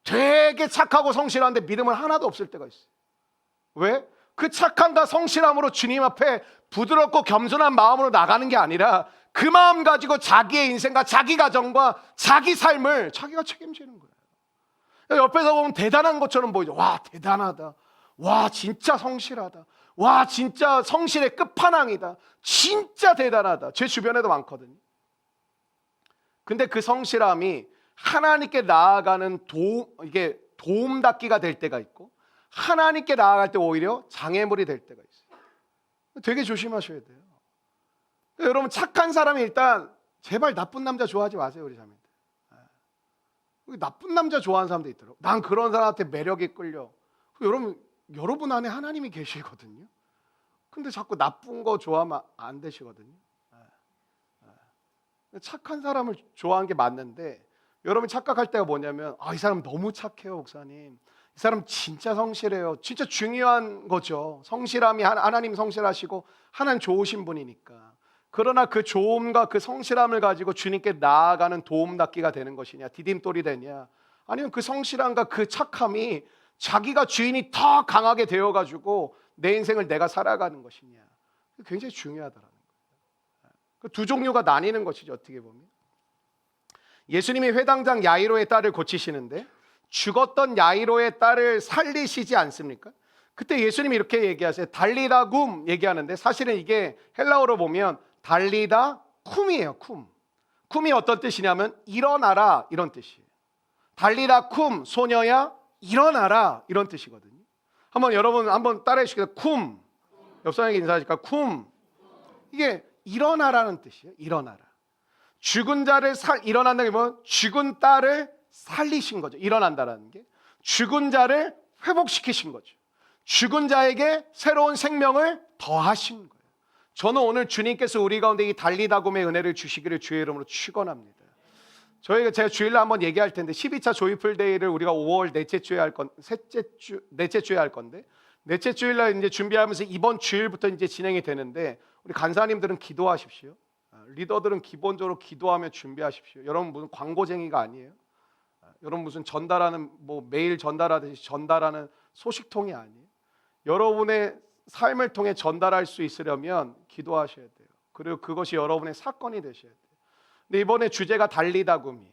되게 착하고 성실한데 믿음은 하나도 없을 때가 있어요. 왜? 그 착함과 성실함으로 주님 앞에 부드럽고 겸손한 마음으로 나가는 게 아니라 그 마음 가지고 자기의 인생과 자기 가정과 자기 삶을 자기가 책임지는 거예요. 옆에서 보면 대단한 것처럼 보이죠. 와, 대단하다. 와, 진짜 성실하다. 와, 진짜 성실의 끝판왕이다. 진짜 대단하다. 제 주변에도 많거든요. 근데 그 성실함이 하나님께 나아가는 도움닫기가 될 때가 있고, 하나님께 나아갈 때 오히려 장애물이 될 때가 있어요. 되게 조심하셔야 돼요. 여러분, 착한 사람이 일단 제발 나쁜 남자 좋아하지 마세요, 우리 자매들. 나쁜 남자 좋아하는 사람도 있더라고요. 난 그런 사람한테 매력이 끌려. 여러분 안에 하나님이 계시거든요. 근데 자꾸 나쁜 거 좋아하면 안 되시거든요. 착한 사람을 좋아하는 게 맞는데, 여러분이 착각할 때가 뭐냐면, 이 사람 너무 착해요, 목사님. 이 사람 진짜 성실해요. 진짜 중요한 거죠. 성실함이 하나님 성실하시고 하나님 좋으신 분이니까. 그러나 그 좋음과 그 성실함을 가지고 주님께 나아가는 도움닫기가 되는 것이냐, 디딤돌이 되냐, 아니면 그 성실함과 그 착함이 자기가 주인이 더 강하게 되어가지고 내 인생을 내가 살아가는 것이냐, 굉장히 중요하더라는 거예요. 그 두 종류가 나뉘는 것이죠. 어떻게 보면 예수님이 회당장 야이로의 딸을 고치시는데 죽었던 야이로의 딸을 살리시지 않습니까? 그때 예수님이 이렇게 얘기하세요. 달리다 굼 얘기하는데 사실은 이게 헬라어로 보면 달리다 쿰이에요. 쿰. 쿰이 어떤 뜻이냐면 일어나라 이런 뜻이에요. 달리다 쿰, 소녀야 일어나라 이런 뜻이거든요. 한번 여러분 한번 따라해 주시겠어요? 쿰. 옆 사람에게 인사하실까? 쿰. 이게 일어나라는 뜻이에요. 일어나라. 죽은 자를 일어난다는 게 뭐예요? 죽은 딸을 살리신 거죠. 일어난다라는 게 죽은 자를 회복시키신 거죠. 죽은 자에게 새로운 생명을 더하신 거예요. 저는 오늘 주님께서 우리 가운데 이 달리다굼의 은혜를 주시기를 주의 이름으로 축원합니다. 제가 주일날 한번 얘기할 텐데 12차 조이풀 데이를 우리가 5월 넷째 주에 할 건데 넷째 주일날 이제 준비하면서 이번 주일부터 이제 진행이 되는데 우리 간사님들은 기도하십시오. 리더들은 기본적으로 기도하며 준비하십시오. 여러분 무슨 광고쟁이가 아니에요. 여러분 무슨 전달하는 뭐 메일 전달하듯이 전달하는 소식통이 아니에요. 여러분의 삶을 통해 전달할 수 있으려면 기도하셔야 돼요. 그리고 그것이 여러분의 사건이 되셔야 돼요. 근데 이번에 주제가 달리다굼이에요.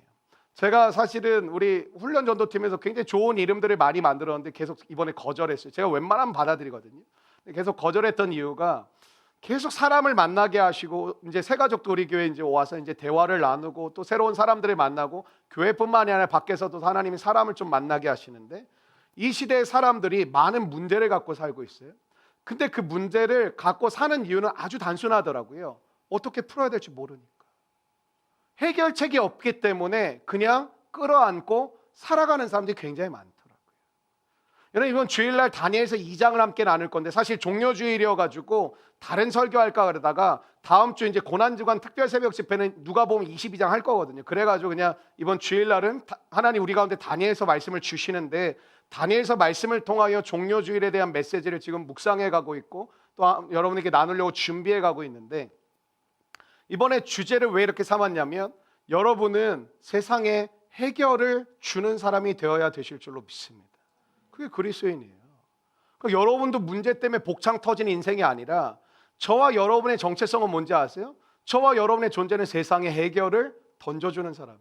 제가 사실은 우리 훈련 전도팀에서 굉장히 좋은 이름들을 많이 만들었는데 계속 이번에 거절했어요. 제가 웬만하면 받아들이거든요. 계속 거절했던 이유가 계속 사람을 만나게 하시고 이제 새가족도 우리 교회 이제 와서 이제 대화를 나누고 또 새로운 사람들을 만나고 교회뿐만이 아니라 밖에서도 하나님이 사람을 좀 만나게 하시는데 이 시대의 사람들이 많은 문제를 갖고 살고 있어요. 근데 그 문제를 갖고 사는 이유는 아주 단순하더라고요. 어떻게 풀어야 될지 모르니까. 해결책이 없기 때문에 그냥 끌어안고 살아가는 사람들이 굉장히 많더라고요. 여러분 이번 주일날 다니엘서 2장을 함께 나눌 건데 사실 종료주일이어가지고 다른 설교할까 그러다가 다음 주 이제 고난주간 특별 새벽 집회는 누가 보면 22장 할 거거든요. 그래가지고 그냥 이번 주일날은 하나님 우리 가운데 다니엘서 말씀을 주시는데 다니엘서 말씀을 통하여 종료주일에 대한 메시지를 지금 묵상해 가고 있고 또 여러분에게 나누려고 준비해 가고 있는데 이번에 주제를 왜 이렇게 삼았냐면 여러분은 세상에 해결을 주는 사람이 되어야 되실 줄로 믿습니다. 그게 그리스도인이에요. 그러니까 여러분도 문제 때문에 복창 터진 인생이 아니라 저와 여러분의 정체성은 뭔지 아세요? 저와 여러분의 존재는 세상에 해결을 던져주는 사람이에요.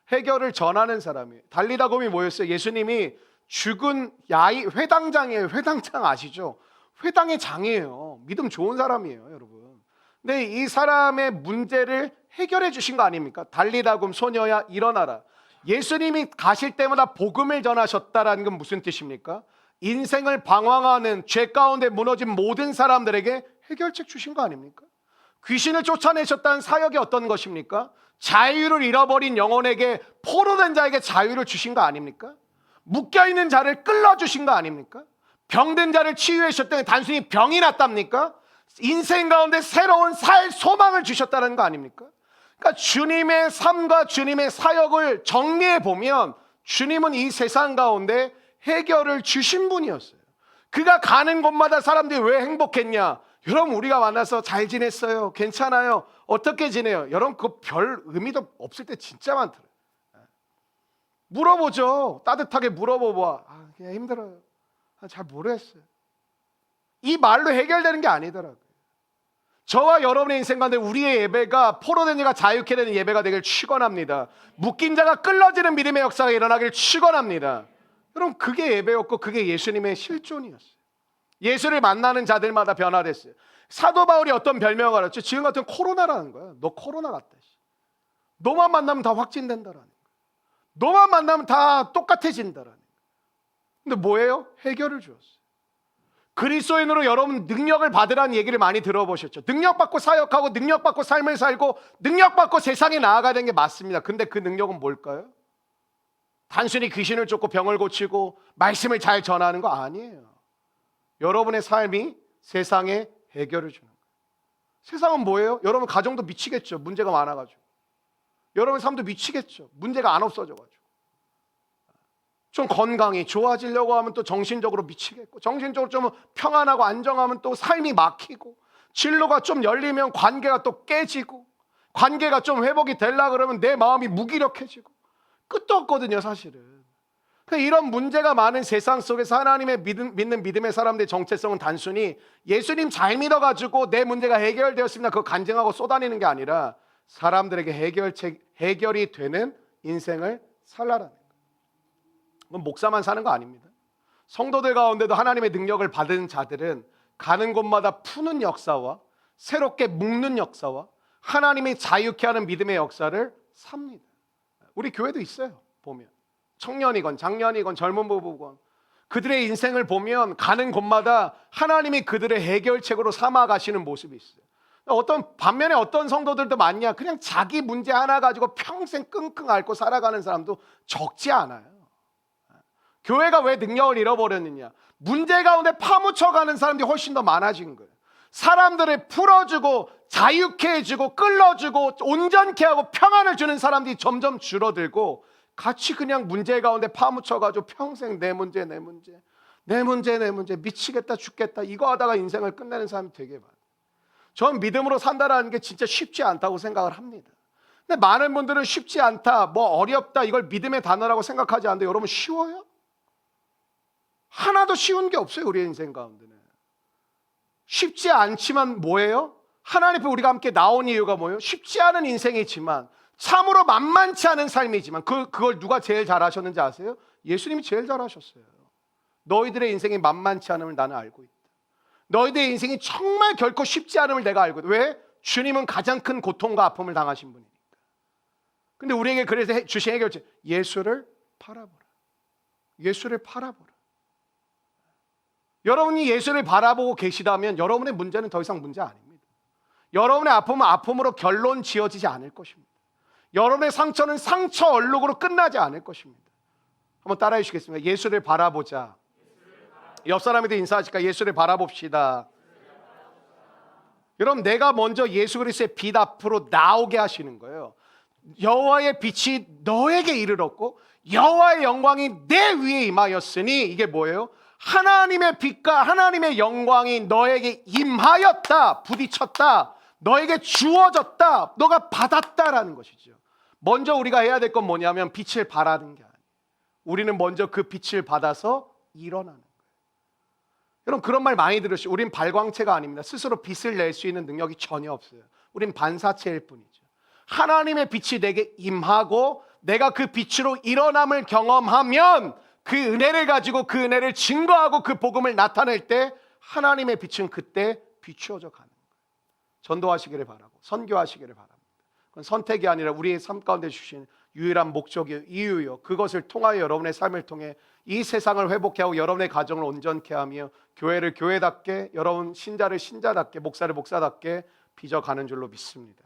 해결을 전하는 사람이에요. 달리다굼이 뭐였어요? 예수님이 죽은 회당장이에요. 회당장 아시죠? 회당의 장이에요. 믿음 좋은 사람이에요, 여러분. 근데 이 사람의 문제를 해결해 주신 거 아닙니까? 달리다굼 소녀야 일어나라. 예수님이 가실 때마다 복음을 전하셨다라는 건 무슨 뜻입니까? 인생을 방황하는 죄 가운데 무너진 모든 사람들에게 해결책 주신 거 아닙니까? 귀신을 쫓아내셨다는 사역이 어떤 것입니까? 자유를 잃어버린 영혼에게 포로된 자에게 자유를 주신 거 아닙니까? 묶여있는 자를 끌어주신 거 아닙니까? 병든 자를 치유해 주셨더니 단순히 병이 났답니까? 인생 가운데 새로운 소망을 주셨다는 거 아닙니까? 그러니까 주님의 삶과 주님의 사역을 정리해 보면 주님은 이 세상 가운데 해결을 주신 분이었어요. 그가 가는 곳마다 사람들이 왜 행복했냐? 여러분 우리가 만나서 잘 지냈어요? 괜찮아요? 어떻게 지내요? 여러분 그 별 의미도 없을 때 진짜 많더라고요. 물어보죠. 따뜻하게 물어보봐. 그냥 힘들어요. 잘 모르겠어요. 이 말로 해결되는 게 아니더라고요. 저와 여러분의 인생 가운데 우리의 예배가 포로된 자가 자유케 되는 예배가 되길 축원합니다. 묶인 자가 끌어지는 믿음의 역사가 일어나길 축원합니다. 여러분 그게 예배였고 그게 예수님의 실존이었어요. 예수를 만나는 자들마다 변화됐어요. 사도 바울이 어떤 별명을 알았죠? 지금 같은 코로나라는 거야. 너 코로나 같다. 너만 만나면 다 확진된다라는 거야. 너만 만나면 다 똑같아진다라는 거야. 근데 뭐예요? 해결을 주었어요. 그리스도인으로 여러분 능력을 받으라는 얘기를 많이 들어보셨죠. 능력받고 사역하고 능력받고 삶을 살고 능력받고 세상에 나아가야 되는 게 맞습니다. 근데 그 능력은 뭘까요? 단순히 귀신을 쫓고 병을 고치고 말씀을 잘 전하는 거 아니에요. 여러분의 삶이 세상에 해결을 주는 거예요. 세상은 뭐예요? 여러분 가정도 미치겠죠. 문제가 많아가지고. 여러분 삶도 미치겠죠. 문제가 안 없어져가지고. 좀 건강이 좋아지려고 하면 또 정신적으로 미치겠고, 정신적으로 좀 평안하고 안정하면 또 삶이 막히고, 진로가 좀 열리면 관계가 또 깨지고, 관계가 좀 회복이 되려고 그러면 내 마음이 무기력해지고, 끝도 없거든요 사실은. 이런 문제가 많은 세상 속에서 하나님의 믿는 믿음의 사람들의 정체성은 단순히 예수님 잘 믿어가지고 내 문제가 해결되었습니다 그거 간증하고 쏘다니는 게 아니라 사람들에게 해결이 되는 인생을 살라라는 거예요. 그건 목사만 사는 거 아닙니다. 성도들 가운데도 하나님의 능력을 받은 자들은 가는 곳마다 푸는 역사와 새롭게 묶는 역사와 하나님이 자유케 하는 믿음의 역사를 삽니다. 우리 교회도 있어요. 보면 청년이건 장년이건 젊은 부부건 그들의 인생을 보면 가는 곳마다 하나님이 그들의 해결책으로 삼아 가시는 모습이 있어요. 반면에 어떤 성도들도 많냐, 그냥 자기 문제 하나 가지고 평생 끙끙 앓고 살아가는 사람도 적지 않아요. 교회가 왜 능력을 잃어버렸느냐, 문제 가운데 파묻혀가는 사람들이 훨씬 더 많아진 거예요. 사람들을 풀어주고 자유케 해주고 끌어주고 온전케 하고 평안을 주는 사람들이 점점 줄어들고, 같이 그냥 문제 가운데 파묻혀가지고 평생 내 문제 미치겠다 죽겠다 이거 하다가 인생을 끝내는 사람이 되게 많아요. 전 믿음으로 산다라는 게 진짜 쉽지 않다고 생각을 합니다. 근데 많은 분들은 쉽지 않다, 뭐 어렵다 이걸 믿음의 단어라고 생각하지 않는데, 여러분 쉬워요? 하나도 쉬운 게 없어요. 우리의 인생 가운데는 쉽지 않지만 뭐예요? 하나님 앞에 우리가 함께 나온 이유가 뭐예요? 쉽지 않은 인생이지만 참으로 만만치 않은 삶이지만 그걸 누가 제일 잘하셨는지 아세요? 예수님이 제일 잘하셨어요. 너희들의 인생이 만만치 않음을 나는 알고 있다. 너희들의 인생이 정말 결코 쉽지 않음을 내가 알고 있다. 왜? 주님은 가장 큰 고통과 아픔을 당하신 분이니까. 근데 우리에게 그래서 주신 해결책, 예수를 바라보라. 예수를 바라보라. 여러분이 예수를 바라보고 계시다면 여러분의 문제는 더 이상 문제 아닙니다. 여러분의 아픔은 아픔으로 결론 지어지지 않을 것입니다. 여러분의 상처는 상처 얼룩으로 끝나지 않을 것입니다. 한번 따라해 주시겠습니까? 예수를 바라보자. 옆 사람에게 인사하실까? 예수를 바라봅시다. 여러분, 내가 먼저 예수 그리스도의 빛 앞으로 나오게 하시는 거예요. 여호와의 빛이 너에게 이르렀고 여호와의 영광이 내 위에 임하였으니, 이게 뭐예요? 하나님의 빛과 하나님의 영광이 너에게 임하였다, 부딪혔다, 너에게 주어졌다, 너가 받았다라는 것이죠. 먼저 우리가 해야 될 건 뭐냐면 빛을 바라는 게 아니에요. 우리는 먼저 그 빛을 받아서 일어나는 거예요. 여러분, 그런 말 많이 들으시죠. 우린 발광체가 아닙니다. 스스로 빛을 낼 수 있는 능력이 전혀 없어요. 우린 반사체일 뿐이죠. 하나님의 빛이 내게 임하고 내가 그 빛으로 일어남을 경험하면 그 은혜를 가지고 그 은혜를 증거하고 그 복음을 나타낼 때 하나님의 빛은 그때 비추어져 가는 거예요. 전도하시기를 바라고 선교하시기를 바랍니다. 그건 선택이 아니라 우리의 삶 가운데 주신 유일한 목적이요, 이유요. 그것을 통하여 여러분의 삶을 통해 이 세상을 회복해 하고 여러분의 가정을 온전케 하며 교회를 교회답게, 여러분 신자를 신자답게, 목사를 목사답게 빚어가는 줄로 믿습니다.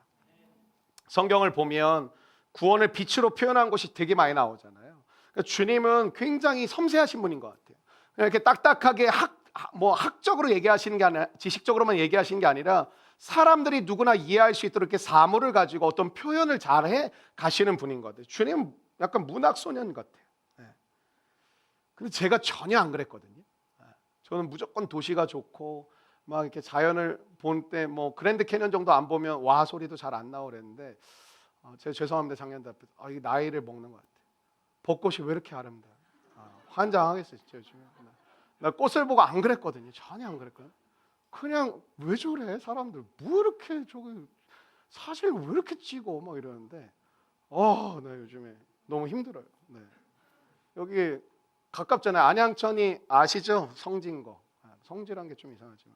성경을 보면 구원을 빛으로 표현한 곳이 되게 많이 나오잖아요. 그러니까 주님은 굉장히 섬세하신 분인 것 같아요. 이렇게 딱딱하게 학적으로 얘기하시는 게 아니라, 지식적으로만 얘기하시는 게 아니라 사람들이 누구나 이해할 수 있도록 이렇게 사물을 가지고 어떤 표현을 잘해 가시는 분인 것 같아요. 주님은 약간 문학소년 같아요. 근데 제가 전혀 안 그랬거든요. 저는 무조건 도시가 좋고 막 이렇게 자연을 볼 때 뭐 그랜드 캐년 정도 안 보면 와 소리도 잘 안 나오고 그랬는데, 제가 죄송합니다 작년도 앞에 이 나이를 먹는 것 같아요. 벚꽃이 왜 이렇게 아름다워? 환장하겠어요 진짜 요즘에. 나 꽃을 보고 안 그랬거든요. 전혀 안 그랬거든요. 그냥 왜 저래 사람들, 뭐 이렇게 저기 사실 왜 이렇게 찍어 막 이러는데, 나 요즘에 너무 힘들어요. 네. 여기 가깝잖아요. 안양천이 아시죠? 성진거. 성지란 게 좀 이상하지만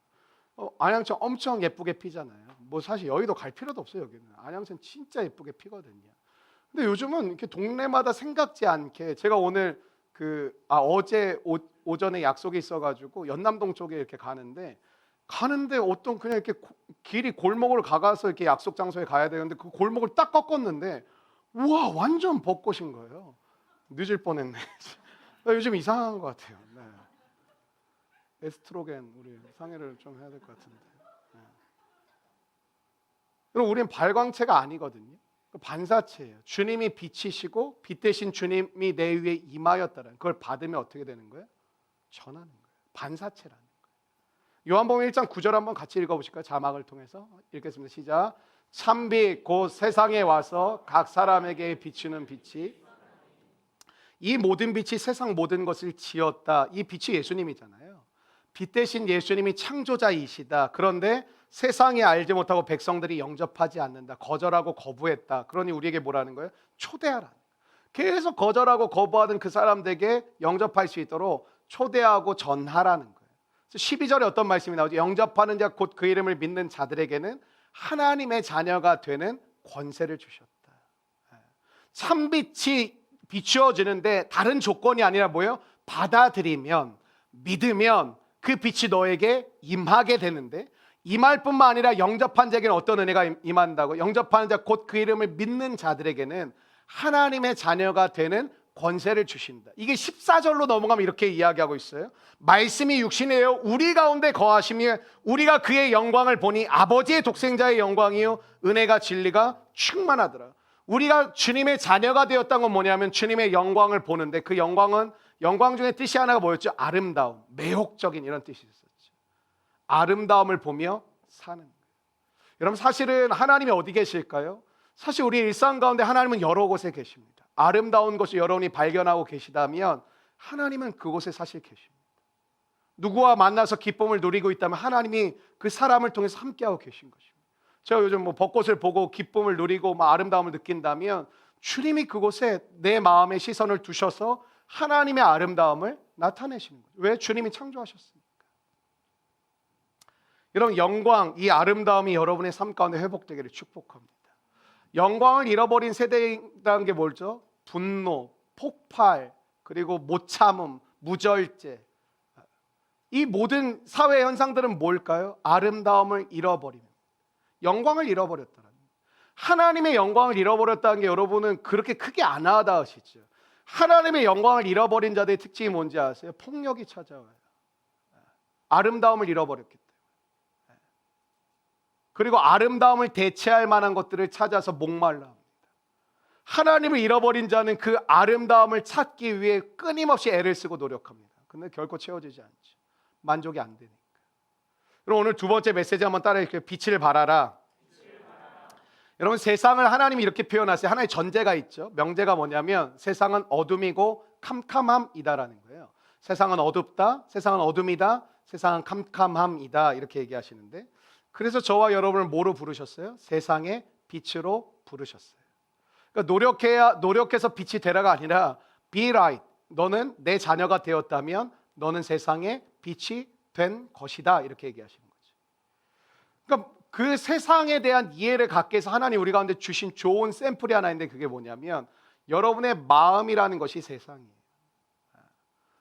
안양천 엄청 예쁘게 피잖아요. 뭐 사실 여의도 갈 필요도 없어요. 여기는 안양천 진짜 예쁘게 피거든요. 근데 요즘은 이렇게 동네마다 생각지 않게, 제가 오늘 어제 오전에 약속이 있어가지고 연남동 쪽에 이렇게 가는데 어떤 그냥 이렇게 길이 골목으로 가서 이렇게 약속 장소에 가야 되는데 그 골목을 딱 꺾었는데 우와 완전 벚꽃인 거예요. 늦을 뻔했네. 요즘 이상한 것 같아요. 네. 에스트로겐 우리 상해를 좀 해야 될 것 같은데. 네. 그럼 우리는 발광체가 아니거든요. 반사체예요. 주님이 빛이시고 빛 대신 주님이 내 위에 임하였다는 그걸 받으면 어떻게 되는 거예요? 전하는 거예요. 반사체라는 거예요. 요한복음 1장 9절 한번 같이 읽어보실까요? 자막을 통해서 읽겠습니다. 시작. 참빛 곧 세상에 와서 각 사람에게 비추는 빛이 이 모든 빛이 세상 모든 것을 지었다. 이 빛이 예수님이잖아요. 빛 대신 예수님이 창조자이시다. 그런데 세상에 알지 못하고 백성들이 영접하지 않는다. 거절하고 거부했다. 그러니 우리에게 뭐라는 거예요? 초대하라. 계속 거절하고 거부하는 그 사람들에게 영접할 수 있도록 초대하고 전하라는 거예요. 12절에 어떤 말씀이 나오죠? 영접하는 자 곧 그 이름을 믿는 자들에게는 하나님의 자녀가 되는 권세를 주셨다. 참빛이 비추어지는데 다른 조건이 아니라 뭐예요? 받아들이면, 믿으면 그 빛이 너에게 임하게 되는데, 임할 뿐만 아니라 영접한 자에게는 어떤 은혜가 임한다고? 영접하는 자 곧 그 이름을 믿는 자들에게는 하나님의 자녀가 되는 권세를 주신다. 이게 14절로 넘어가면 이렇게 이야기하고 있어요. 말씀이 육신이에요. 우리 가운데 거하시며 우리가 그의 영광을 보니 아버지의 독생자의 영광이요 은혜가 진리가 충만하더라. 우리가 주님의 자녀가 되었다는 건 뭐냐면 주님의 영광을 보는데, 그 영광은, 영광 중에 뜻이 하나가 뭐였죠? 아름다움, 매혹적인 이런 뜻이 있었죠. 아름다움을 보며 사는 거예요. 여러분, 사실은 하나님이 어디 계실까요? 사실 우리 일상 가운데 하나님은 여러 곳에 계십니다. 아름다운 것을 여러분이 발견하고 계시다면 하나님은 그곳에 사실 계십니다. 누구와 만나서 기쁨을 누리고 있다면 하나님이 그 사람을 통해서 함께하고 계신 것입니다. 제가 요즘 벚꽃을 보고 기쁨을 누리고 아름다움을 느낀다면 주님이 그곳에 내 마음의 시선을 두셔서 하나님의 아름다움을 나타내시는 거죠. 왜? 주님이 창조하셨으니까. 여러분, 영광, 이 아름다움이 여러분의 삶 가운데 회복되기를 축복합니다. 영광을 잃어버린 세대라는 게 뭐죠? 분노, 폭발, 그리고 못 참음, 무절제. 이 모든 사회 현상들은 뭘까요? 아름다움을 잃어버림, 영광을 잃어버렸다는, 하나님의 영광을 잃어버렸다는 게 여러분은 그렇게 크게 안 와닿으시죠? 하나님의 영광을 잃어버린 자들의 특징이 뭔지 아세요? 폭력이 찾아와요. 아름다움을 잃어버렸기 때문에. 그리고 아름다움을 대체할 만한 것들을 찾아서 목말라 합니다. 하나님을 잃어버린 자는 그 아름다움을 찾기 위해 끊임없이 애를 쓰고 노력합니다. 근데 결코 채워지지 않죠. 만족이 안 되니까. 그럼 오늘 두 번째 메시지 한번 따라해 주세요. 빛을 발하라. 여러분, 세상을 하나님이 이렇게 표현하세요. 하나의 전제가 있죠. 명제가 뭐냐면 세상은 어둠이고 캄캄함이다라는 거예요. 세상은 어둡다, 세상은 어둠이다, 세상은 캄캄함이다, 이렇게 얘기하시는데, 그래서 저와 여러분을 뭐로 부르셨어요? 세상의 빛으로 부르셨어요. 그러니까 노력해서 빛이 되라가 아니라 be light. 너는 내 자녀가 되었다면 너는 세상의 빛이 된 것이다, 이렇게 얘기하시는 거죠. 그러니까 그 세상에 대한 이해를 갖기 위해서 하나님 우리 가운데 주신 좋은 샘플이 하나 있는데, 그게 뭐냐면 여러분의 마음이라는 것이 세상이에요.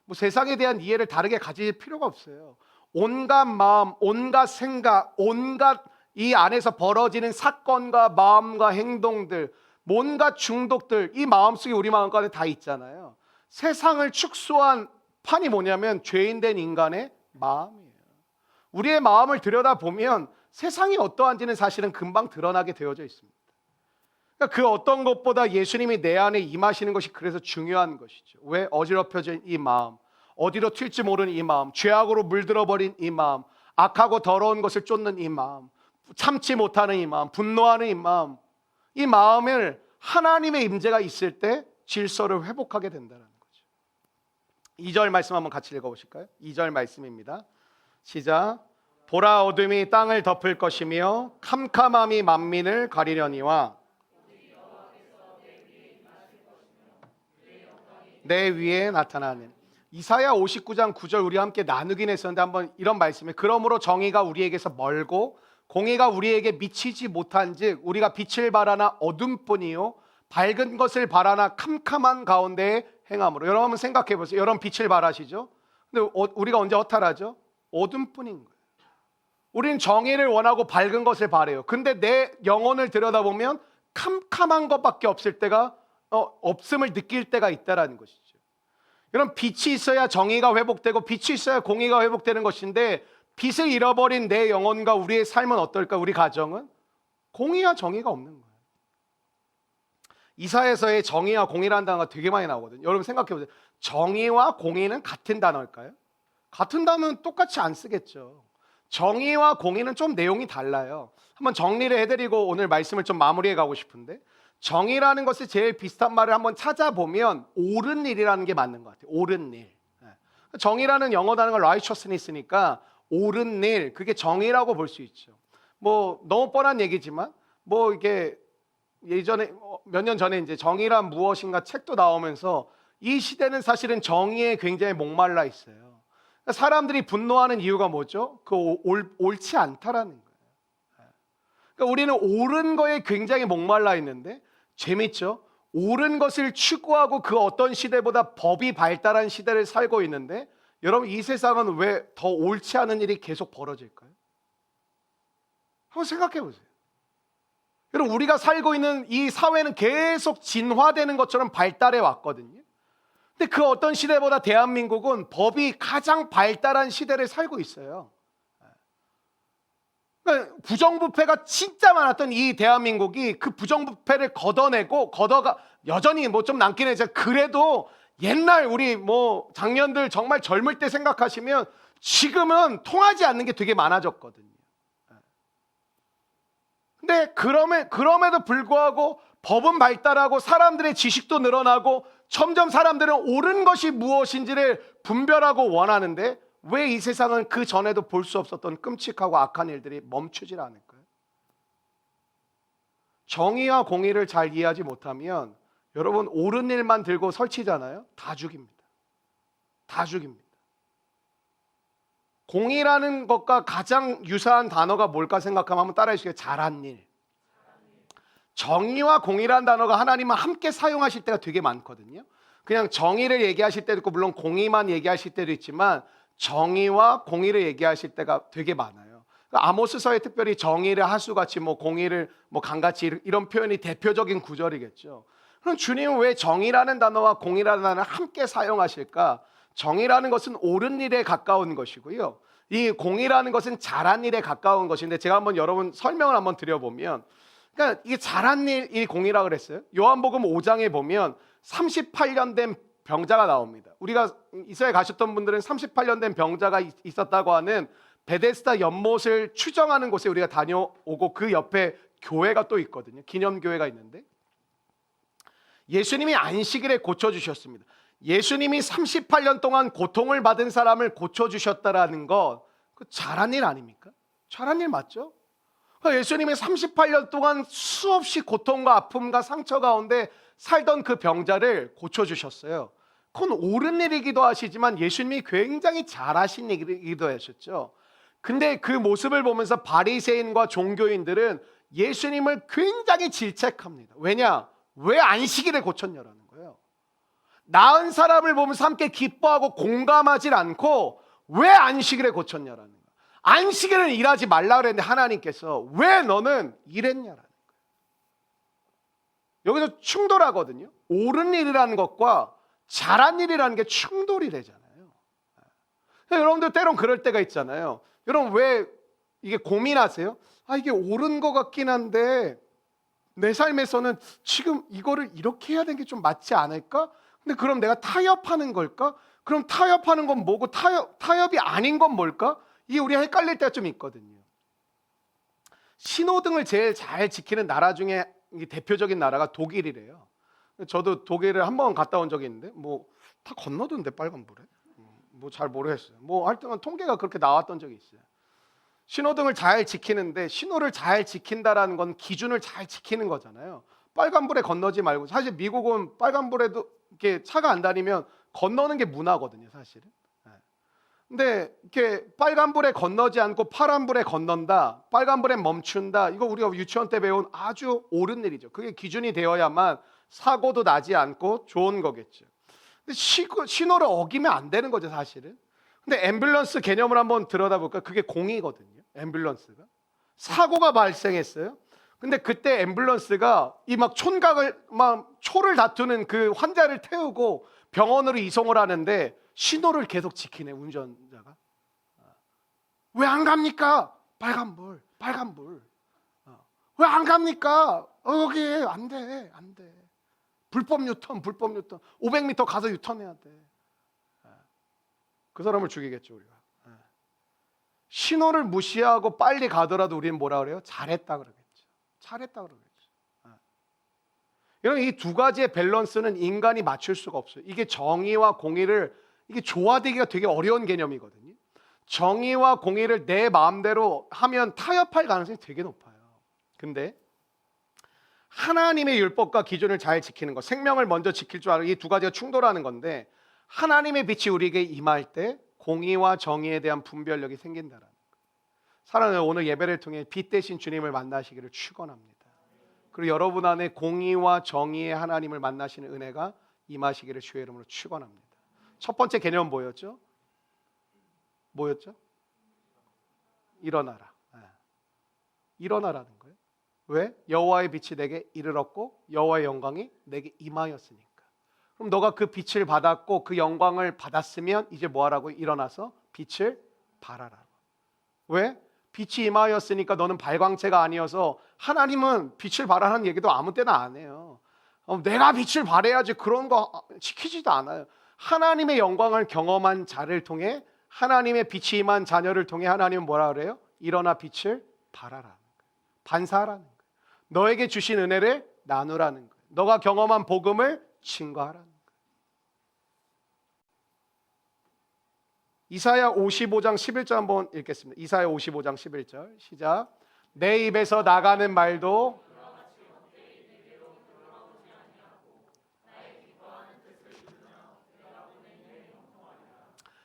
뭐 세상에 대한 이해를 다르게 가질 필요가 없어요. 온갖 마음, 온갖 생각, 온갖 이 안에서 벌어지는 사건과 마음과 행동들, 뭔가 중독들, 이 마음속에, 우리 마음 가운데 다 있잖아요. 세상을 축소한 판이 뭐냐면 죄인된 인간의 마음이에요. 우리의 마음을 들여다보면 세상이 어떠한지는 사실은 금방 드러나게 되어져 있습니다. 그러니까 그 어떤 것보다 예수님이 내 안에 임하시는 것이 그래서 중요한 것이죠. 왜? 어지럽혀진 이 마음, 어디로 튈지 모르는 이 마음, 죄악으로 물들어버린 이 마음, 악하고 더러운 것을 쫓는 이 마음, 참지 못하는 이 마음, 분노하는 이 마음, 이 마음을 하나님의 임재가 있을 때 질서를 회복하게 된다는 거죠. 2절 말씀 한번 같이 읽어보실까요? 2절 말씀입니다. 시작. 보라, 어둠이 땅을 덮을 것이며 캄캄함이 만민을 가리려니와 내 위에 나타나는. 이사야 59장 9절 우리 함께 나누긴 했었는데 한번 이런 말씀에, 그러므로 정의가 우리에게서 멀고 공의가 우리에게 미치지 못한즉 우리가 빛을 바라나 어둠뿐이요 밝은 것을 바라나 캄캄한 가운데 행함으로. 여러분 한번 생각해 보세요. 여러분 빛을 바라시죠? 근데 우리가 언제 허탈하죠? 어둠뿐인 거예요. 우리는 정의를 원하고 밝은 것을 바라요. 근데 내 영혼을 들여다보면 캄캄한 것밖에 없을 때가 없음을 느낄 때가 있다라는 것이죠. 여러분, 빛이 있어야 정의가 회복되고 빛이 있어야 공의가 회복되는 것인데, 빛을 잃어버린 내 영혼과 우리의 삶은 어떨까? 우리 가정은 공의와 정의가 없는 거예요. 이사야서에 정의와 공의라는 단어가 되게 많이 나오거든요. 여러분 생각해 보세요. 정의와 공의는 같은 단어일까요? 같은 단어는 똑같이 안 쓰겠죠. 정의와 공의는 좀 내용이 달라요. 한번 정리를 해드리고 오늘 말씀을 좀 마무리해 가고 싶은데, 정의라는 것이 제일 비슷한 말을 한번 찾아보면 옳은 일이라는 게 맞는 것 같아요. 옳은 일. 정의라는 영어 단어가 righteousness니까 옳은 일, 그게 정의라고 볼 수 있죠. 뭐 너무 뻔한 얘기지만 뭐 이게 예전에 몇 년 전에 이제 정의란 무엇인가 책도 나오면서 이 시대는 사실은 정의에 굉장히 목말라 있어요. 사람들이 분노하는 이유가 뭐죠? 옳지 않다라는 거예요. 그러니까 우리는 옳은 거에 굉장히 목말라 있는데, 재밌죠? 옳은 것을 추구하고 그 어떤 시대보다 법이 발달한 시대를 살고 있는데, 여러분 이 세상은 왜 더 옳지 않은 일이 계속 벌어질까요? 한번 생각해 보세요. 여러분 우리가 살고 있는 이 사회는 계속 진화되는 것처럼 발달해 왔거든요. 근데 그 어떤 시대보다 대한민국은 법이 가장 발달한 시대를 살고 있어요. 그러니까 부정부패가 진짜 많았던 이 대한민국이 그 부정부패를 걷어가 여전히 뭐 좀 남긴 해서, 그래도 옛날 우리 뭐 장년들 정말 젊을 때 생각하시면 지금은 통하지 않는 게 되게 많아졌거든요. 근데 그럼에도 불구하고 법은 발달하고 사람들의 지식도 늘어나고 점점 사람들은 옳은 것이 무엇인지를 분별하고 원하는데, 왜 이 세상은 그 전에도 볼 수 없었던 끔찍하고 악한 일들이 멈추질 않을까요? 정의와 공의를 잘 이해하지 못하면 여러분 옳은 일만 들고 설치잖아요. 다 죽입니다. 다 죽입니다. 공의라는 것과 가장 유사한 단어가 뭘까 생각하면 한번 따라해 주시겠어요? 잘한 일. 정의와 공의라는 단어가 하나님은 함께 사용하실 때가 되게 많거든요. 그냥 정의를 얘기하실 때도 있고 물론 공의만 얘기하실 때도 있지만 정의와 공의를 얘기하실 때가 되게 많아요. 아모스서에 특별히 정의를 하수같이 뭐 공의를 뭐 강같이 이런 표현이 대표적인 구절이겠죠. 그럼 주님은 왜 정의라는 단어와 공의라는 단어를 함께 사용하실까? 정의라는 것은 옳은 일에 가까운 것이고요, 이 공의라는 것은 잘한 일에 가까운 것인데, 제가 한번 여러분 설명을 한번 드려보면, 그러니까 이게 잘한 일, 이 공의라고 그랬어요. 요한복음 5장에 보면 38년 된 병자가 나옵니다. 우리가 이스라엘 가셨던 분들은 38년 된 병자가 있었다고 하는 베데스다 연못을 추정하는 곳에 우리가 다녀오고 그 옆에 교회가 또 있거든요. 기념교회가 있는데, 예수님이 안식일에 고쳐주셨습니다. 예수님이 38년 동안 고통을 받은 사람을 고쳐주셨다라는 것, 그 잘한 일 아닙니까? 잘한 일 맞죠? 예수님이 38년 동안 수없이 고통과 아픔과 상처 가운데 살던 그 병자를 고쳐주셨어요. 그건 옳은 일이기도 하시지만 예수님이 굉장히 잘하신 일이기도 하셨죠. 근데 그 모습을 보면서 바리새인과 종교인들은 예수님을 굉장히 질책합니다. 왜냐? 왜 안식일을 고쳤냐라는 거예요. 나은 사람을 보면서 함께 기뻐하고 공감하지 않고 왜 안식일에 고쳤냐라는 거예요. 안식일은 일하지 말라 그랬는데 하나님께서 왜 너는 일했냐라는 거예요. 여기서 충돌하거든요. 옳은 일이라는 것과 잘한 일이라는 게 충돌이 되잖아요. 여러분들 때론 그럴 때가 있잖아요. 여러분 왜 이게 고민하세요? 이게 옳은 것 같긴 한데 내 삶에서는 지금 이거를 이렇게 해야 되는 게 좀 맞지 않을까? 근데 그럼 내가 타협하는 걸까? 그럼 타협하는 건 뭐고 타협이 아닌 건 뭘까? 이게 우리가 헷갈릴 때가 좀 있거든요. 신호등을 제일 잘 지키는 나라 중에 대표적인 나라가 독일이래요. 저도 독일을 한번 갔다 온 적이 있는데 뭐 다 건너던데 빨간불에. 뭐 잘 모르겠어요. 뭐 하여튼 통계가 그렇게 나왔던 적이 있어요. 신호등을 잘 지키는데, 신호를 잘 지킨다라는 건 기준을 잘 지키는 거잖아요. 빨간불에 건너지 말고, 사실 미국은 빨간불에도 이렇게 차가 안 다니면 건너는 게 문화거든요, 사실은. 근데 이렇게 빨간불에 건너지 않고 파란불에 건넌다, 빨간불에 멈춘다, 이거 우리가 유치원 때 배운 아주 옳은 일이죠. 그게 기준이 되어야만 사고도 나지 않고 좋은 거겠죠. 근데 신호를 어기면 안 되는 거죠, 사실은. 근데 앰뷸런스 개념을 한번 들여다볼까? 그게 공이거든요. 앰뷸런스가 사고가 발생했어요. 근데 그때 앰뷸런스가 이 막 촌각을 막 초를 다투는 그 환자를 태우고 병원으로 이송을 하는데 신호를 계속 지키네, 운전자가. 왜 안 갑니까? 빨간불. 왜 안 갑니까? 여기 안 돼. 불법 유턴 500m 가서 유턴해야 돼. 그 사람을 죽이겠죠 우리가. 신호를 무시하고 빨리 가더라도 우리는 뭐라 그래요? 잘했다 그러겠죠. 잘했다 그러겠죠. 여러분, 이 두 가지의 밸런스는 인간이 맞출 수가 없어요. 이게 정의와 공의를 이게 조화되기가 되게 어려운 개념이거든요. 정의와 공의를 내 마음대로 하면 타협할 가능성이 되게 높아요. 근데 하나님의 율법과 기준을 잘 지키는 것, 생명을 먼저 지킬 줄 알고 이 두 가지가 충돌하는 건데, 하나님의 빛이 우리에게 임할 때 공의와 정의에 대한 분별력이 생긴다라는 거예요. 사랑하는 오늘 예배를 통해 빛 대신 주님을 만나시기를 축원합니다. 그리고 여러분 안에 공의와 정의의 하나님을 만나시는 은혜가 임하시기를 주의 이름으로 축원합니다. 첫 번째 개념은 뭐였죠? 일어나라. 일어나라는 거예요. 왜? 여호와의 빛이 내게 이르렀고 여호와의 영광이 내게 임하였으니까. 그럼 너가 그 빛을 받았고 그 영광을 받았으면 이제 뭐 하라고? 일어나서 빛을 발하라고. 왜? 빛이 임하였으니까 너는 발광체가 아니어서, 하나님은 빛을 발하라는 얘기도 아무 때나 안 해요. 내가 빛을 발해야지 그런 거 시키지도 않아요. 하나님의 영광을 경험한 자를 통해, 하나님의 빛이 임한 자녀를 통해 하나님은 뭐라 그래요? 일어나 빛을 발하라는 거예요. 반사하라는 거예요. 너에게 주신 은혜를 나누라는 거예요. 너가 경험한 복음을 증거하라는 거예요. 이사야 55장 11절 한번 읽겠습니다. 이사야 55장 11절 시작. 내 입에서 나가는 말도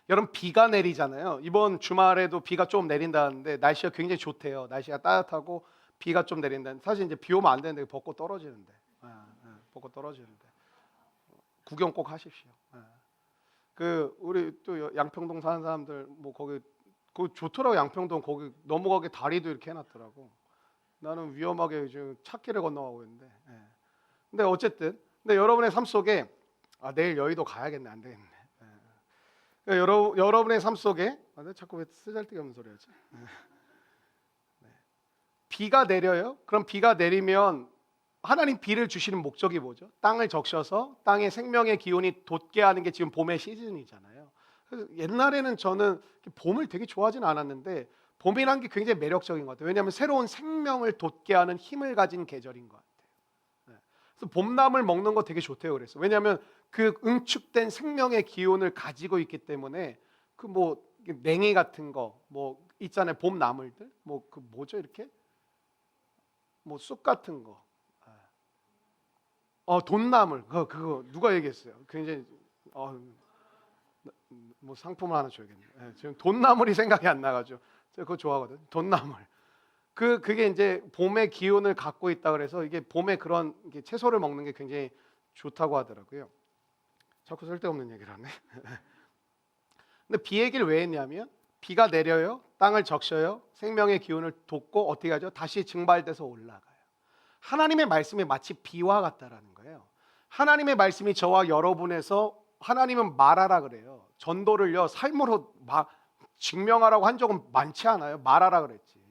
여러분, 비가 내리잖아요. 이번 주말에도 비가 좀 내린다는데 날씨가 굉장히 좋대요. 날씨가 따뜻하고 비가 좀 내린다는데, 사실 이제 비 오면 안 되는데 벚꽃 떨어지는데, 벚꽃 떨어지는데 구경 꼭 하십시오. 그 우리 또 양평동 사는 사람들 뭐 거기 좋더라고. 양평동 거기 넘어가게 다리도 이렇게 해놨더라고. 나는 위험하게 지금 찾기를 건너가고 있는데. 근데 어쨌든, 근데 여러분의 삶 속에 내일 여의도 가야겠네. 안 되겠네. 여러분의 삶 속에 자꾸 왜 쓰잘데기 없는 소리 하지? 비가 내려요. 그럼 비가 내리면 하나님 비를 주시는 목적이 뭐죠? 땅을 적셔서 땅의 생명의 기운이 돋게 하는 게 지금 봄의 시즌이잖아요. 그래서 옛날에는 저는 봄을 되게 좋아하진 않았는데 봄이란 게 굉장히 매력적인 것 같아요. 왜냐하면 새로운 생명을 돋게 하는 힘을 가진 계절인 것 같아요. 그래서 봄나물 먹는 거 되게 좋대요. 그래서 왜냐하면 그 응축된 생명의 기운을 가지고 있기 때문에, 그 뭐 냉이 같은 거 뭐 있잖아요. 봄나물들 뭐 그 뭐죠 이렇게 뭐 쑥 같은 거. 돈나물 그거 누가 얘기했어요? 굉장히 뭐 상품을 하나 줘야겠네. 지금 돈나물이 생각이 안 나가지고 제가 그거 좋아하거든. 돈나물. 그게 이제 봄의 기운을 갖고 있다 그래서 이게 봄에 그런 채소를 먹는 게 굉장히 좋다고 하더라고요. 자꾸 쓸데없는 얘기를 하네. 근데 비 얘기를 왜 했냐면, 비가 내려요, 땅을 적셔요, 생명의 기운을 돋고 어떻게 하죠? 다시 증발돼서 올라가요. 하나님의 말씀이 마치 비와 같다라는 거예요. 하나님의 말씀이 저와 여러분에서, 하나님은 말하라 그래요. 전도를요 삶으로 막 증명하라고 한 적은 많지 않아요. 말하라 그랬지.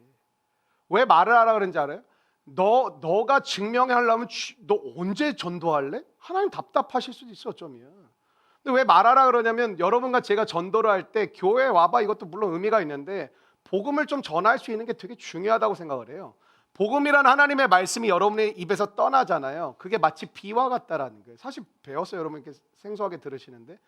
왜 말을 하라 그런지 알아요? 너가 증명하려면 너 언제 전도할래? 하나님 답답하실 수도 있어 어쩌면. 근데 왜 말하라 그러냐면, 여러분과 제가 전도를 할 때 교회에 와봐, 이것도 물론 의미가 있는데 복음을 좀 전할 수 있는 게 되게 중요하다고 생각을 해요. 복음이란 하나님의 말씀이 여러분의 입에서 떠나잖아요. 그게 마치 비와 같다라는 거예요. 사실 배웠어요. 여러분 이렇게 생소하게 들으시는데,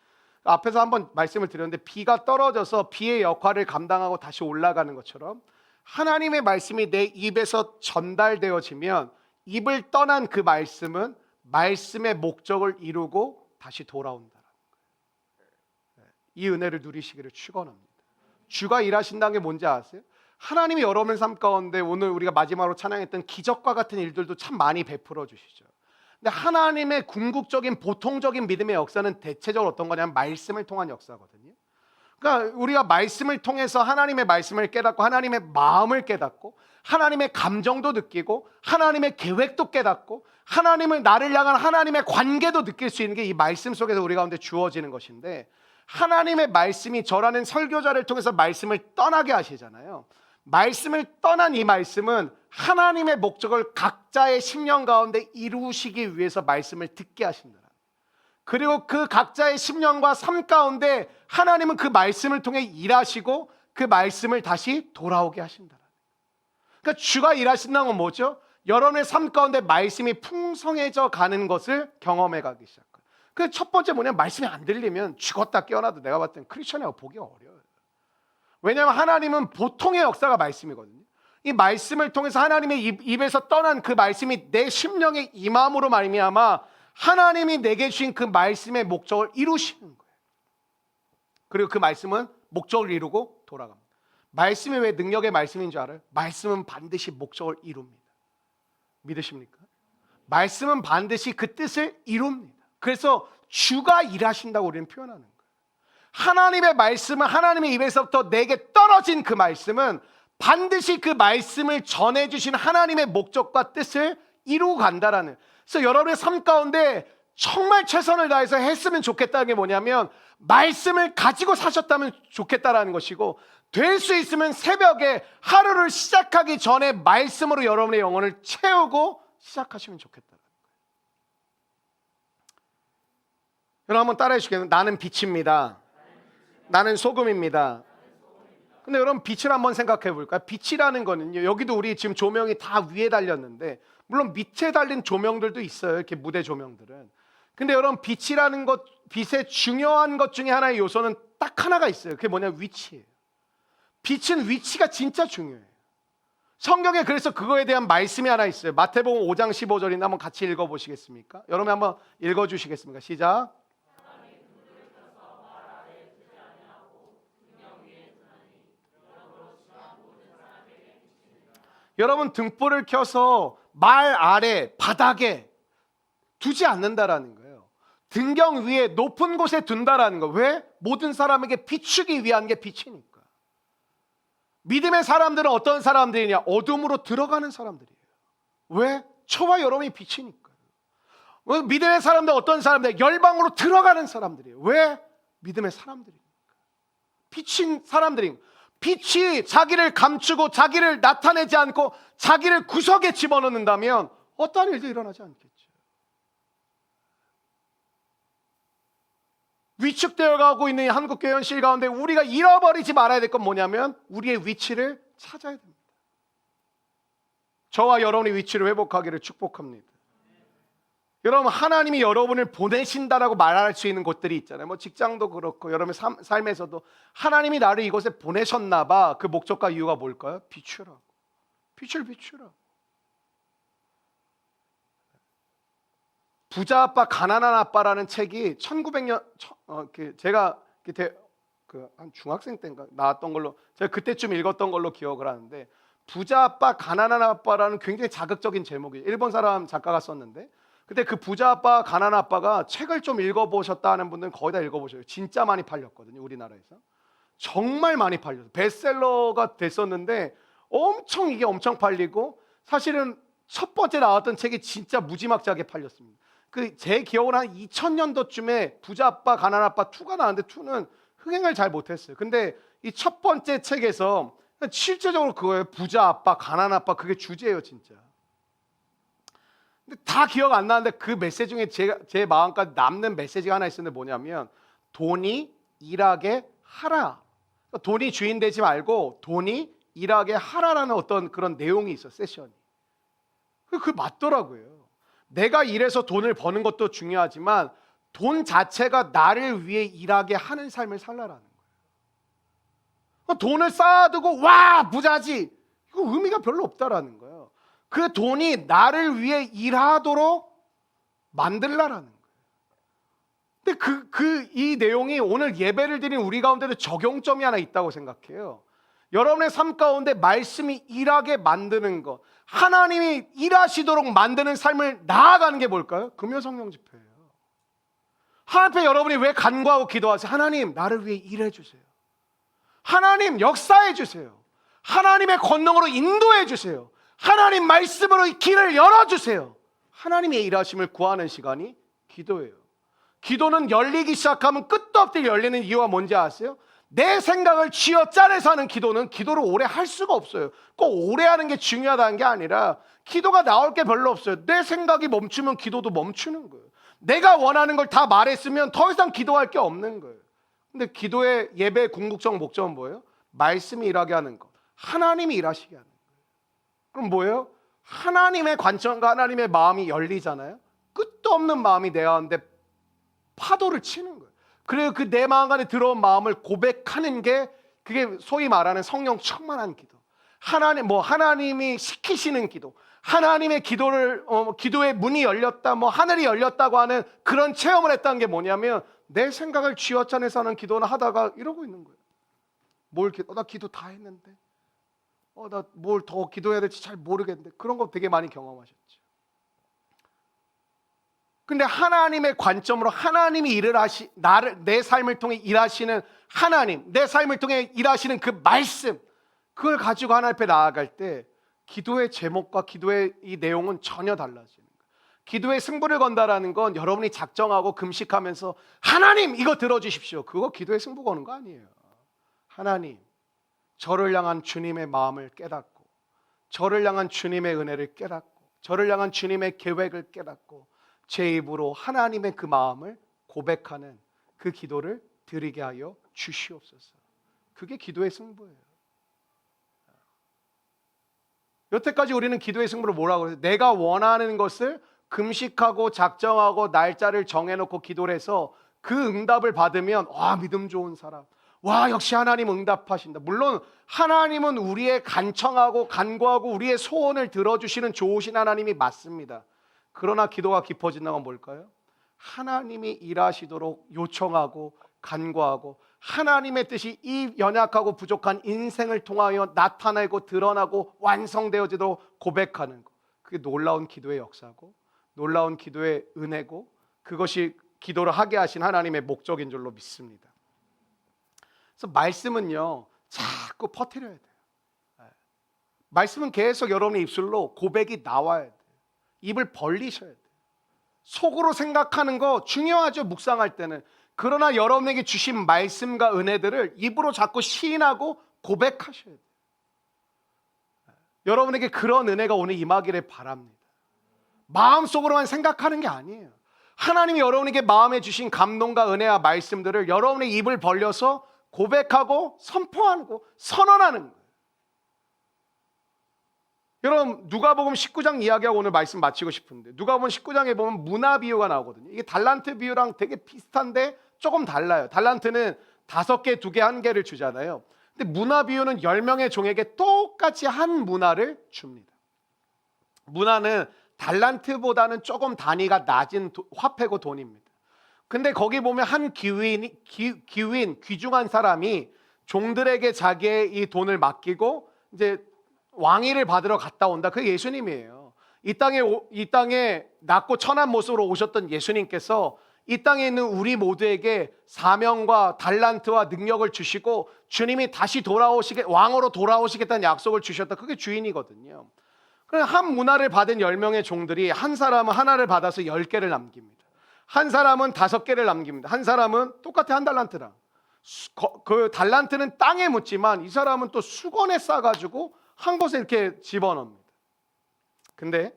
앞에서 한번 말씀을 드렸는데, 비가 떨어져서 비의 역할을 감당하고 다시 올라가는 것처럼 하나님의 말씀이 내 입에서 전달되어지면 입을 떠난 그 말씀은 말씀의 목적을 이루고 다시 돌아온다라는 거예요. 이 은혜를 누리시기를 축원합니다. 주가 일하신다는 게 뭔지 아세요? 하나님이 여러분의 삶 가운데 오늘 우리가 마지막으로 찬양했던 기적과 같은 일들도 참 많이 베풀어 주시죠. 근데 하나님의 궁극적인 보통적인 믿음의 역사는 대체적으로 어떤 거냐면 말씀을 통한 역사거든요. 그러니까 우리가 말씀을 통해서 하나님의 말씀을 깨닫고 하나님의 마음을 깨닫고 하나님의 감정도 느끼고 하나님의 계획도 깨닫고 하나님을 나를 향한 하나님의 관계도 느낄 수 있는 게 이 말씀 속에서 우리 가운데 주어지는 것인데, 하나님의 말씀이 저라는 설교자를 통해서 말씀을 떠나게 하시잖아요. 말씀을 떠난 이 말씀은 하나님의 목적을 각자의 심령 가운데 이루시기 위해서 말씀을 듣게 하신다. 그리고 그 각자의 심령과 삶 가운데 하나님은 그 말씀을 통해 일하시고 그 말씀을 다시 돌아오게 하신다. 그러니까 주가 일하신다는 건 뭐죠? 여러분의 삶 가운데 말씀이 풍성해져 가는 것을 경험해 가기 시작해요. 그 첫 번째 뭐냐면 말씀이 안 들리면 죽었다 깨어나도 내가 봤을 땐 크리스천이라고 보기 어려워요. 왜냐하면 하나님은 보통의 역사가 말씀이거든요. 이 말씀을 통해서 하나님의 입에서 떠난 그 말씀이 내 심령에 임함으로 말미암아 하나님이 내게 주신 그 말씀의 목적을 이루시는 거예요. 그리고 그 말씀은 목적을 이루고 돌아갑니다. 말씀이 왜 능력의 말씀인 줄 알아요? 말씀은 반드시 목적을 이룹니다. 믿으십니까? 말씀은 반드시 그 뜻을 이룹니다. 그래서 주가 일하신다고 우리는 표현하는 거예요. 하나님의 말씀은 하나님의 입에서부터 내게 떨어진 그 말씀은 반드시 그 말씀을 전해주신 하나님의 목적과 뜻을 이루고 간다라는. 그래서 여러분의 삶 가운데 정말 최선을 다해서 했으면 좋겠다는 게 뭐냐면 말씀을 가지고 사셨다면 좋겠다라는 것이고, 될 수 있으면 새벽에 하루를 시작하기 전에 말씀으로 여러분의 영혼을 채우고 시작하시면 좋겠다라는 거예요. 여러분 한번 따라해 주시겠어요? 나는 빛입니다. 나는 소금입니다. 근데 여러분 빛을 한번 생각해 볼까요? 빛이라는 거는요, 여기도 우리 지금 조명이 다 위에 달렸는데 물론 밑에 달린 조명들도 있어요. 이렇게 무대 조명들은. 근데 여러분 빛이라는 것, 빛의 중요한 것 중에 하나의 요소는 딱 하나가 있어요. 그게 뭐냐면 위치예요. 빛은 위치가 진짜 중요해요. 성경에 그래서 그거에 대한 말씀이 하나 있어요. 마태복음 5장 15절인데 한번 같이 읽어보시겠습니까? 여러분 한번 읽어주시겠습니까? 시작. 여러분 등불을 켜서 말 아래 바닥에 두지 않는다라는 거예요. 등경 위에 높은 곳에 둔다라는 거. 왜? 모든 사람에게 비추기 위한 게 빛이니까. 믿음의 사람들은 어떤 사람들이냐? 어둠으로 들어가는 사람들이에요. 왜? 저와 여러분이 빛이니까요. 믿음의 사람들 어떤 사람들? 열방으로 들어가는 사람들이에요. 왜? 믿음의 사람들이니까. 빛인 사람들이. 빛이 자기를 감추고 자기를 나타내지 않고 자기를 구석에 집어넣는다면 어떠한 일도 일어나지 않겠죠. 위축되어 가고 있는 한국교회 현실 가운데 우리가 잃어버리지 말아야 될 건 뭐냐면 우리의 위치를 찾아야 됩니다. 저와 여러분의 위치를 회복하기를 축복합니다. 여러분 하나님이 여러분을 보내신다라고 말할 수 있는 곳들이 있잖아요. 뭐 직장도 그렇고 여러분의 삶에서도 하나님이 나를 이곳에 보내셨나 봐. 그 목적과 이유가 뭘까요? 비추라고. 빛을 비추라. 부자 아빠 가난한 아빠라는 책이 1900년 제가 한 중학생 때인가 나왔던 걸로 제가 그때쯤 읽었던 걸로 기억을 하는데, 부자 아빠 가난한 아빠라는 굉장히 자극적인 제목이에요. 일본 사람 작가가 썼는데, 근데 그 부자 아빠 가난한 아빠가 책을 좀 읽어보셨다 하는 분들은 거의 다 읽어보셔요. 진짜 많이 팔렸거든요. 우리나라에서 정말 많이 팔렸어요. 베스트셀러가 됐었는데 이게 엄청 팔리고, 사실은 첫 번째 나왔던 책이 진짜 무지막지하게 팔렸습니다. 제 기억으로 한 2000년도쯤에 부자 아빠 가난한 아빠 2가 나왔는데 2는 흥행을 잘 못했어요. 근데 이 첫 번째 책에서 실제적으로 그거예요. 부자 아빠 가난한 아빠, 그게 주제예요 진짜. 근데 다 기억 안 나는데 그 메시지 중에 제 마음까지 남는 메시지가 하나 있었는데 뭐냐면 돈이 일하게 하라. 그러니까 돈이 주인 되지 말고 돈이 일하게 하라라는 어떤 그런 내용이 있어, 세션이. 그게 맞더라고요. 내가 일해서 돈을 버는 것도 중요하지만 돈 자체가 나를 위해 일하게 하는 삶을 살라라는 거예요. 돈을 쌓아두고 와 부자지, 이거 의미가 별로 없다라는 거예요. 그 돈이 나를 위해 일하도록 만들라라는 거예요. 근데 이 내용이 오늘 예배를 드린 우리 가운데도 적용점이 하나 있다고 생각해요. 여러분의 삶 가운데 말씀이 일하게 만드는 것, 하나님이 일하시도록 만드는 삶을 나아가는 게 뭘까요? 금요성령 집회예요. 하나님 앞에 여러분이 왜 간구하고 기도하세요? 하나님 나를 위해 일해 주세요. 하나님 역사해 주세요. 하나님의 권능으로 인도해 주세요. 하나님 말씀으로 이 길을 열어주세요. 하나님의 일하심을 구하는 시간이 기도예요. 기도는 열리기 시작하면 끝도 없이 열리는 이유가 뭔지 아세요? 내 생각을 쥐어짜내서 하는 기도는 기도를 오래 할 수가 없어요. 꼭 오래 하는 게 중요하다는 게 아니라 기도가 나올 게 별로 없어요. 내 생각이 멈추면 기도도 멈추는 거예요. 내가 원하는 걸 다 말했으면 더 이상 기도할 게 없는 거예요. 근데 기도의 예배의 궁극적 목적은 뭐예요? 말씀이 일하게 하는 것, 하나님이 일하시게 하는 거예요. 그럼 뭐예요? 하나님의 관점과 하나님의 마음이 열리잖아요. 끝도 없는 마음이 내 가운데 파도를 치는 거예요. 그래서 그 내 마음 안에 들어온 마음을 고백하는 게 그게 소위 말하는 성령 충만한 기도. 하나님이 시키시는 기도. 하나님의 기도의 문이 열렸다, 하늘이 열렸다고 하는 그런 체험을 했다는 게 뭐냐면 내 생각을 쥐어짜내서 하는 기도는 하다가 이러고 있는 거예요. 나 기도 다 했는데, 나 뭘 더 기도해야 될지 잘 모르겠는데, 그런 거 되게 많이 경험하셨죠. 근데 하나님의 관점으로 하나님이 내 삶을 통해 일하시는 하나님, 내 삶을 통해 일하시는 그 말씀, 그걸 가지고 하나님 앞에 나아갈 때 기도의 제목과 기도의 이 내용은 전혀 달라지는 거예요. 기도의 승부를 건다라는 건 여러분이 작정하고 금식하면서 하나님 이거 들어주십시오, 그거 기도의 승부 거는 거 아니에요. 하나님, 저를 향한 주님의 마음을 깨닫고, 저를 향한 주님의 은혜를 깨닫고, 저를 향한 주님의 계획을 깨닫고 제 입으로 하나님의 그 마음을 고백하는 그 기도를 드리게 하여 주시옵소서. 그게 기도의 승부예요. 여태까지 우리는 기도의 승부를 뭐라고 그래요? 내가 원하는 것을 금식하고 작정하고 날짜를 정해놓고 기도를 해서 그 응답을 받으면 믿음 좋은 사람, 역시 하나님 응답하신다. 물론 하나님은 우리의 간청하고 간구하고 우리의 소원을 들어주시는 좋으신 하나님이 맞습니다. 그러나 기도가 깊어진다는 건 뭘까요? 하나님이 일하시도록 요청하고 간구하고 하나님의 뜻이 이 연약하고 부족한 인생을 통하여 나타나고 드러나고 완성되어지도록 고백하는 것, 그게 놀라운 기도의 역사고 놀라운 기도의 은혜고 그것이 기도를 하게 하신 하나님의 목적인 줄로 믿습니다. 그래서 말씀은요, 자꾸 퍼뜨려야 돼요. 말씀은 계속 여러분의 입술로 고백이 나와야 돼요. 입을 벌리셔야 돼요. 속으로 생각하는 거 중요하죠, 묵상할 때는. 그러나 여러분에게 주신 말씀과 은혜들을 입으로 자꾸 시인하고 고백하셔야 돼요. 여러분에게 그런 은혜가 오늘 임하기를 바랍니다. 마음속으로만 생각하는 게 아니에요. 하나님이 여러분에게 마음에 주신 감동과 은혜와 말씀들을 여러분의 입을 벌려서 고백하고 선포하고 선언하는 거예요. 여러분, 누가복음 19장 이야기하고 오늘 말씀 마치고 싶은데, 누가복음 19장에 보면 문화 비유가 나오거든요. 이게 달란트 비유랑 되게 비슷한데 조금 달라요. 달란트는 5개, 2개, 1개를 주잖아요. 근데 문화 비유는 10명의 종에게 똑같이 한 문화를 줍니다. 문화는 달란트보다는 조금 단위가 낮은 화폐고 돈입니다. 근데 거기 보면 한 귀중한 사람이 종들에게 자기의 이 돈을 맡기고 이제 왕위를 받으러 갔다 온다. 그게 예수님이에요. 이 땅에 낮고 천한 모습으로 오셨던 예수님께서 이 땅에 있는 우리 모두에게 사명과 달란트와 능력을 주시고 주님이 다시 왕으로 돌아오시겠다는 약속을 주셨다. 그게 주인이거든요. 그래서 한 문화를 받은 10명의 종들이 한 사람은 하나를 받아서 10개를 남깁니다. 한 사람은 5개를 남깁니다. 한 사람은 똑같아, 한 달란트랑. 그 달란트는 땅에 묻지만 이 사람은 또 수건에 싸가지고 한 곳에 이렇게 집어넣습니다. 근데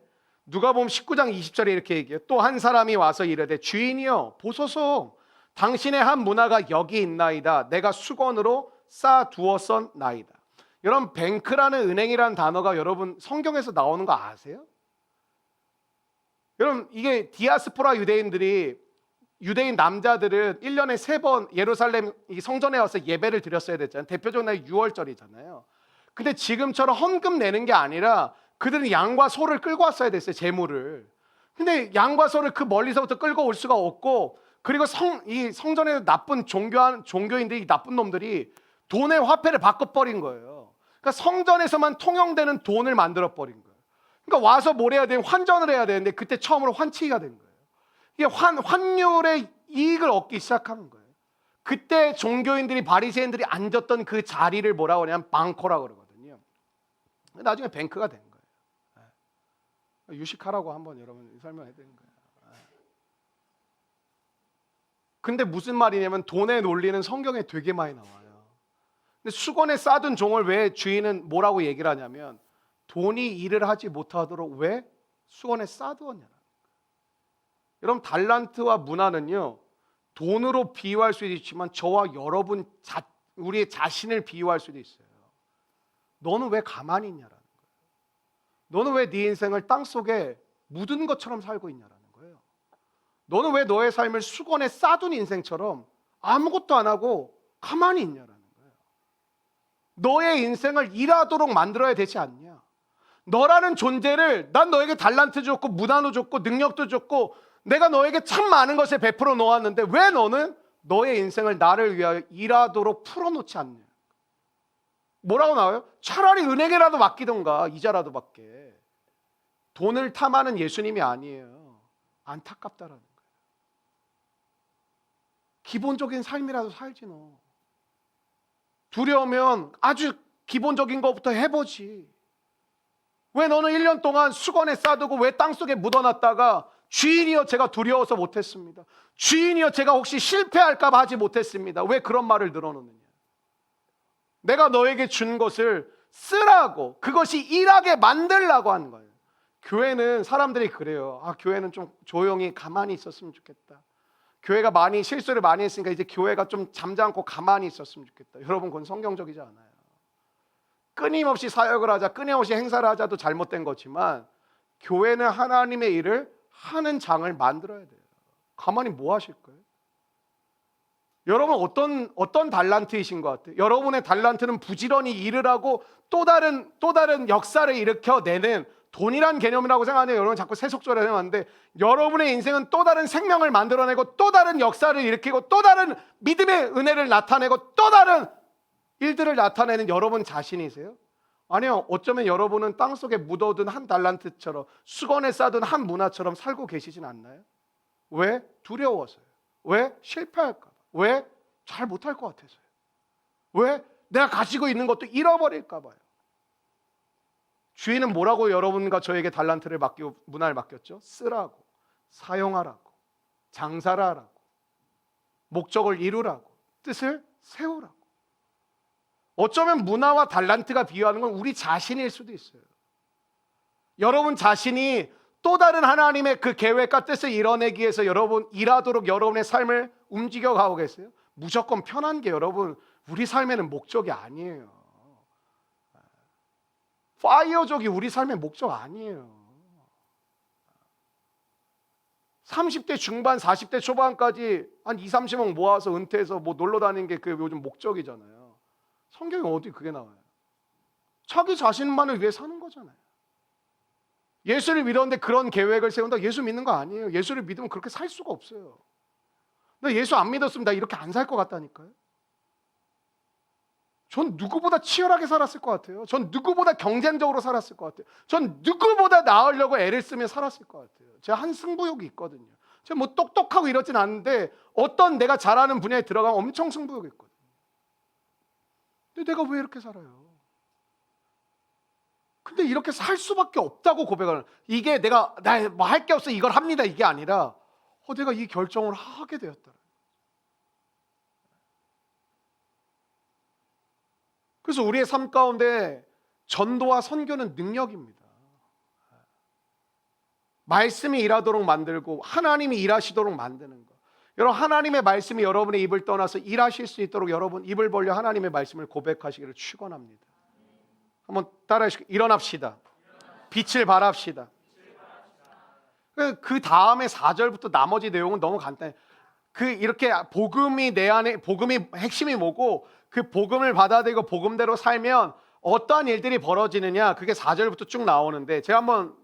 누가복음 19장 20절에 이렇게 얘기해요. 또 한 사람이 와서 이르되 주인이여 보소서, 당신의 한 문화가 여기 있나이다. 내가 수건으로 싸두었었나이다. 여러분, 뱅크라는 은행이라는 단어가 여러분 성경에서 나오는 거 아세요? 여러분, 이게 디아스포라 유대인 남자들은 1년에 3번 예루살렘 성전에 와서 예배를 드렸어야 됐잖아요. 대표적인 날이 6월절이잖아요. 근데 지금처럼 헌금 내는 게 아니라 그들은 양과 소를 끌고 왔어야 됐어요, 제물을. 근데 양과 소를 그 멀리서부터 끌고 올 수가 없고, 그리고 이 성전에 나쁜 종교인들이, 나쁜 놈들이 돈의 화폐를 바꿔버린 거예요. 그러니까 성전에서만 통용되는 돈을 만들어버린 거예요. 그러니까 와서 뭘 해야 되는, 환전을 해야 되는데 그때 처음으로 환치기가 된 거예요. 이게 환율의 이익을 얻기 시작하는 거예요. 그때 종교인들이, 바리새인들이 앉았던 그 자리를 뭐라고 하냐면 방코라고 그러거든요. 나중에 뱅크가 된 거예요. 유식하라고 한번 여러분 설명해 드린 거예요. 근데 무슨 말이냐면 돈의 논리는 성경에 되게 많이 나와요. 근데 수건에 싸둔 종을 왜 주인은 뭐라고 얘기를 하냐면 돈이 일을 하지 못하도록 왜 수건에 싸두었냐. 여러분, 달란트와 문화는요, 돈으로 비유할 수도 있지만 저와 여러분 우리의 자신을 비유할 수도 있어요. 너는 왜 가만히 있냐라는 거예요. 너는 왜 네 인생을 땅속에 묻은 것처럼 살고 있냐라는 거예요. 너는 왜 너의 삶을 수건에 싸둔 인생처럼 아무것도 안 하고 가만히 있냐라는 거예요. 너의 인생을 일하도록 만들어야 되지 않냐. 너라는 존재를, 난 너에게 달란트 줬고 문화도 줬고 능력도 줬고 내가 너에게 참 많은 것을 베풀어 놓았는데 왜 너는 너의 인생을 나를 위하여 일하도록 풀어놓지 않냐. 뭐라고 나와요? 차라리 은행에라도 맡기던가 이자라도 받게. 돈을 탐하는 예수님이 아니에요. 안타깝다라는 거예요. 기본적인 삶이라도 살지 너. 두려우면 아주 기본적인 것부터 해보지. 왜 너는 1년 동안 수건에 싸두고 왜 땅속에 묻어놨다가 주인이여 제가 두려워서 못했습니다. 주인이여 제가 혹시 실패할까 봐 하지 못했습니다. 왜 그런 말을 늘어놓느냐. 내가 너에게 준 것을 쓰라고, 그것이 일하게 만들라고 하는 거예요. 교회는 사람들이 그래요. 교회는 좀 조용히 가만히 있었으면 좋겠다. 교회가 많이 실수를 많이 했으니까 이제 교회가 좀 잠잠고 가만히 있었으면 좋겠다. 여러분, 그건 성경적이지 않아요. 끊임없이 사역을 하자, 끊임없이 행사를 하자도 잘못된 거지만 교회는 하나님의 일을 하는 장을 만들어야 돼요. 가만히 뭐 하실 거예요? 여러분, 어떤 달란트이신 것 같아요? 여러분의 달란트는 부지런히 일을 하고 또 다른 역사를 일으켜내는 돈이란 개념이라고 생각하네요. 여러분 자꾸 세속적으로 생각하는데 여러분의 인생은 또 다른 생명을 만들어내고 또 다른 역사를 일으키고 또 다른 믿음의 은혜를 나타내고 또 다른 일들을 나타내는 여러분 자신이세요? 아니요. 어쩌면 여러분은 땅속에 묻어둔 한 달란트처럼 수건에 싸둔 한 문화처럼 살고 계시진 않나요? 왜? 두려워서요. 왜? 실패할까 봐. 왜? 잘 못할 것 같아서요. 왜? 내가 가지고 있는 것도 잃어버릴까 봐요. 주인은 뭐라고 여러분과 저에게 달란트를 맡기고 문화를 맡겼죠? 쓰라고, 사용하라고, 장사를 하라고, 목적을 이루라고, 뜻을 세우라고. 어쩌면 문화와 달란트가 비유하는 건 우리 자신일 수도 있어요. 여러분 자신이 또 다른 하나님의 그 계획과 뜻을 이뤄내기 위해서 여러분 일하도록 여러분의 삶을 움직여 가고 계세요? 무조건 편한 게 여러분 우리 삶에는 목적이 아니에요. 파이어족이 우리 삶의 목적 아니에요. 30대 중반, 40대 초반까지 한 2, 30억 모아서 은퇴해서 뭐 놀러 다니는 게 그 요즘 목적이잖아요. 성경에 어디 그게 나와요? 자기 자신만을 위해 사는 거잖아요. 예수를 믿었는데 그런 계획을 세운다? 예수 믿는 거 아니에요. 예수를 믿으면 그렇게 살 수가 없어요. 나 예수 안 믿었으면 나 이렇게 안 살 것 같다니까요. 전 누구보다 치열하게 살았을 것 같아요. 전 누구보다 경쟁적으로 살았을 것 같아요. 전 누구보다 나으려고 애를 쓰며 살았을 것 같아요. 제가 한 승부욕이 있거든요. 제가 뭐 똑똑하고 이러진 않은데 어떤 내가 잘하는 분야에 들어가면 엄청 승부욕이 있거든요. 근데 내가 왜 이렇게 살아요? 근데 이렇게 살 수밖에 없다고 고백하는, 이게 내가 뭐 할 게 없어 이걸 합니다 이게 아니라 내가 이 결정을 하게 되었다. 그래서 우리의 삶 가운데 전도와 선교는 능력입니다. 말씀이 일하도록 만들고 하나님이 일하시도록 만드는 것. 여러분, 하나님의 말씀이 여러분의 입을 떠나서 일하실 수 있도록 여러분 입을 벌려 하나님의 말씀을 고백하시기를 축원합니다. 한번 따라해 주시고 일어납시다. 빛을 발합시다. 그 다음에 4절부터 나머지 내용은 너무 간단해요. 이렇게 복음이 내 안에, 복음이 핵심이 뭐고 그 복음을 받아들이고 복음대로 살면 어떠한 일들이 벌어지느냐, 그게 4절부터 쭉 나오는데 제가 한번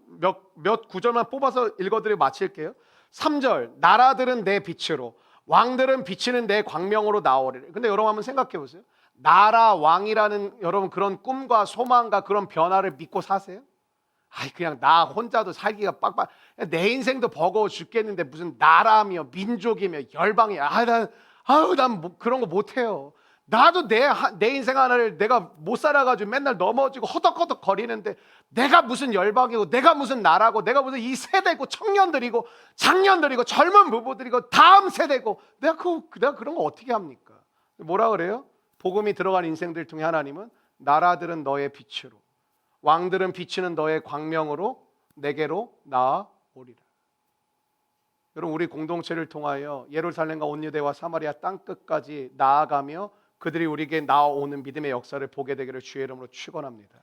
몇 구절만 뽑아서 읽어드리고 마칠게요. 3절, 나라들은 내 빛으로, 왕들은 비치는 내 광명으로 나오리라. 근데 여러분 한번 생각해 보세요. 나라, 왕이라는 여러분 그런 꿈과 소망과 그런 변화를 믿고 사세요? 그냥 나 혼자도 살기가 빡빡, 내 인생도 버거워 죽겠는데 무슨 나라며 민족이며 열방이야. 난 뭐 그런 거 못해요. 나도 내 인생 하나를 내가 못 살아가지고 맨날 넘어지고 허덕허덕 거리는데 내가 무슨 열방이고 내가 무슨 나라고 내가 무슨 이 세대고 청년들이고 장년들이고 젊은 부부들이고 다음 세대고 내가 그런 거 어떻게 합니까? 뭐라 그래요? 복음이 들어간 인생들 중에 하나님은 나라들은 너의 빛으로, 왕들은 비치는 너의 광명으로 내게로 나아오리라. 여러분, 우리 공동체를 통하여 예루살렘과 온유대와 사마리아 땅끝까지 나아가며 그들이 우리에게 나아오는 믿음의 역사를 보게 되기를 주의 이름으로 축원합니다.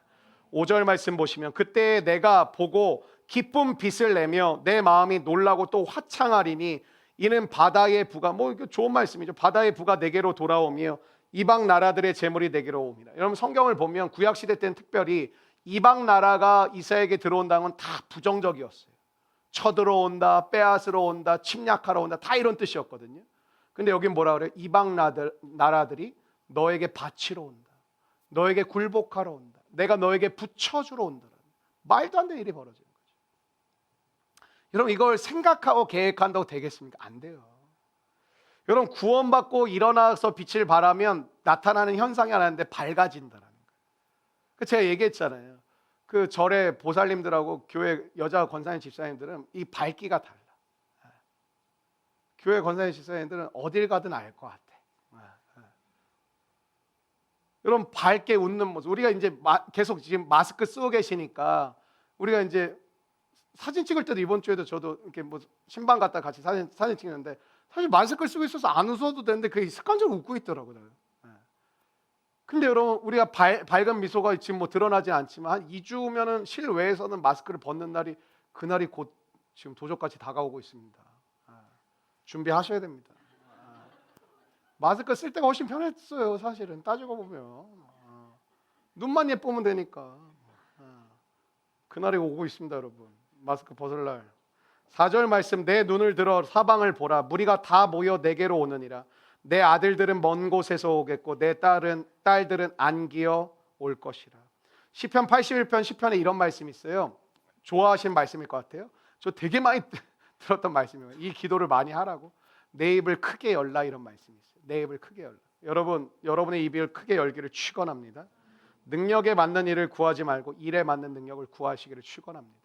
5절 말씀 보시면 그때 내가 보고 기쁨 빛을 내며 내 마음이 놀라고 또 화창하리니 이는 바다의 부가, 이거 좋은 말씀이죠. 바다의 부가 내게로 돌아오며 이방 나라들의 재물이 내게로 옵니다. 여러분, 성경을 보면 구약 시대 때는 특별히 이방 나라가 이스라엘에게 들어온다는 건 다 부정적이었어요. 쳐들어온다, 빼앗으러 온다, 침략하러 온다, 다 이런 뜻이었거든요. 근데 여긴 뭐라 그래요? 이방 나라들이 너에게 바치러 온다, 너에게 굴복하러 온다, 내가 너에게 붙여주러 온다. 말도 안 되는 일이 벌어지는 거죠. 여러분, 이걸 생각하고 계획한다고 되겠습니까? 안 돼요. 여러분, 구원받고 일어나서 빛을 발하면 나타나는 현상이 하나 있는데 밝아진다라는 거예요. 제가 얘기했잖아요. 그 절의 보살님들하고 교회 여자 권사님 집사님들은 이 밝기가 달라. 교회 권사님 집사님들은 어딜 가든 알 것 같아. 여러분, 밝게 웃는 모습. 우리가 이제 계속 지금 마스크 쓰고 계시니까 우리가 이제 사진 찍을 때도 이번 주에도 저도 이렇게 신방 갔다 같이 사진 찍는데 사실 마스크를 쓰고 있어서 안 웃어도 되는데 그게 습관적으로 웃고 있더라고요. 근데 여러분, 우리가 밝은 미소가 지금 드러나지 않지만 한 2주 후면은 실외에서는 마스크를 벗는 날이, 그날이 곧 지금 도적같이 다가오고 있습니다. 준비하셔야 됩니다. 마스크 쓸 때가 훨씬 편했어요. 사실은 따지고 보면 눈만 예쁘면 되니까. 그날이 오고 있습니다. 여러분, 마스크 벗을 날. 4절 말씀, 내 눈을 들어 사방을 보라. 무리가 다 모여 내게로 오느니라. 내 아들들은 먼 곳에서 오겠고 내 딸들은 안기어 올 것이라. 시편 81편 10편에 이런 말씀이 있어요. 좋아하시는 말씀일 것 같아요. 저 되게 많이 들었던 말씀이에요. 이 기도를 많이 하라고. 내 입을 크게 열라, 이런 말씀이 있어요. 내 입을 크게 열라. 여러분의 입을 크게 열기를 축원합니다. 능력에 맞는 일을 구하지 말고 일에 맞는 능력을 구하시기를 축원합니다.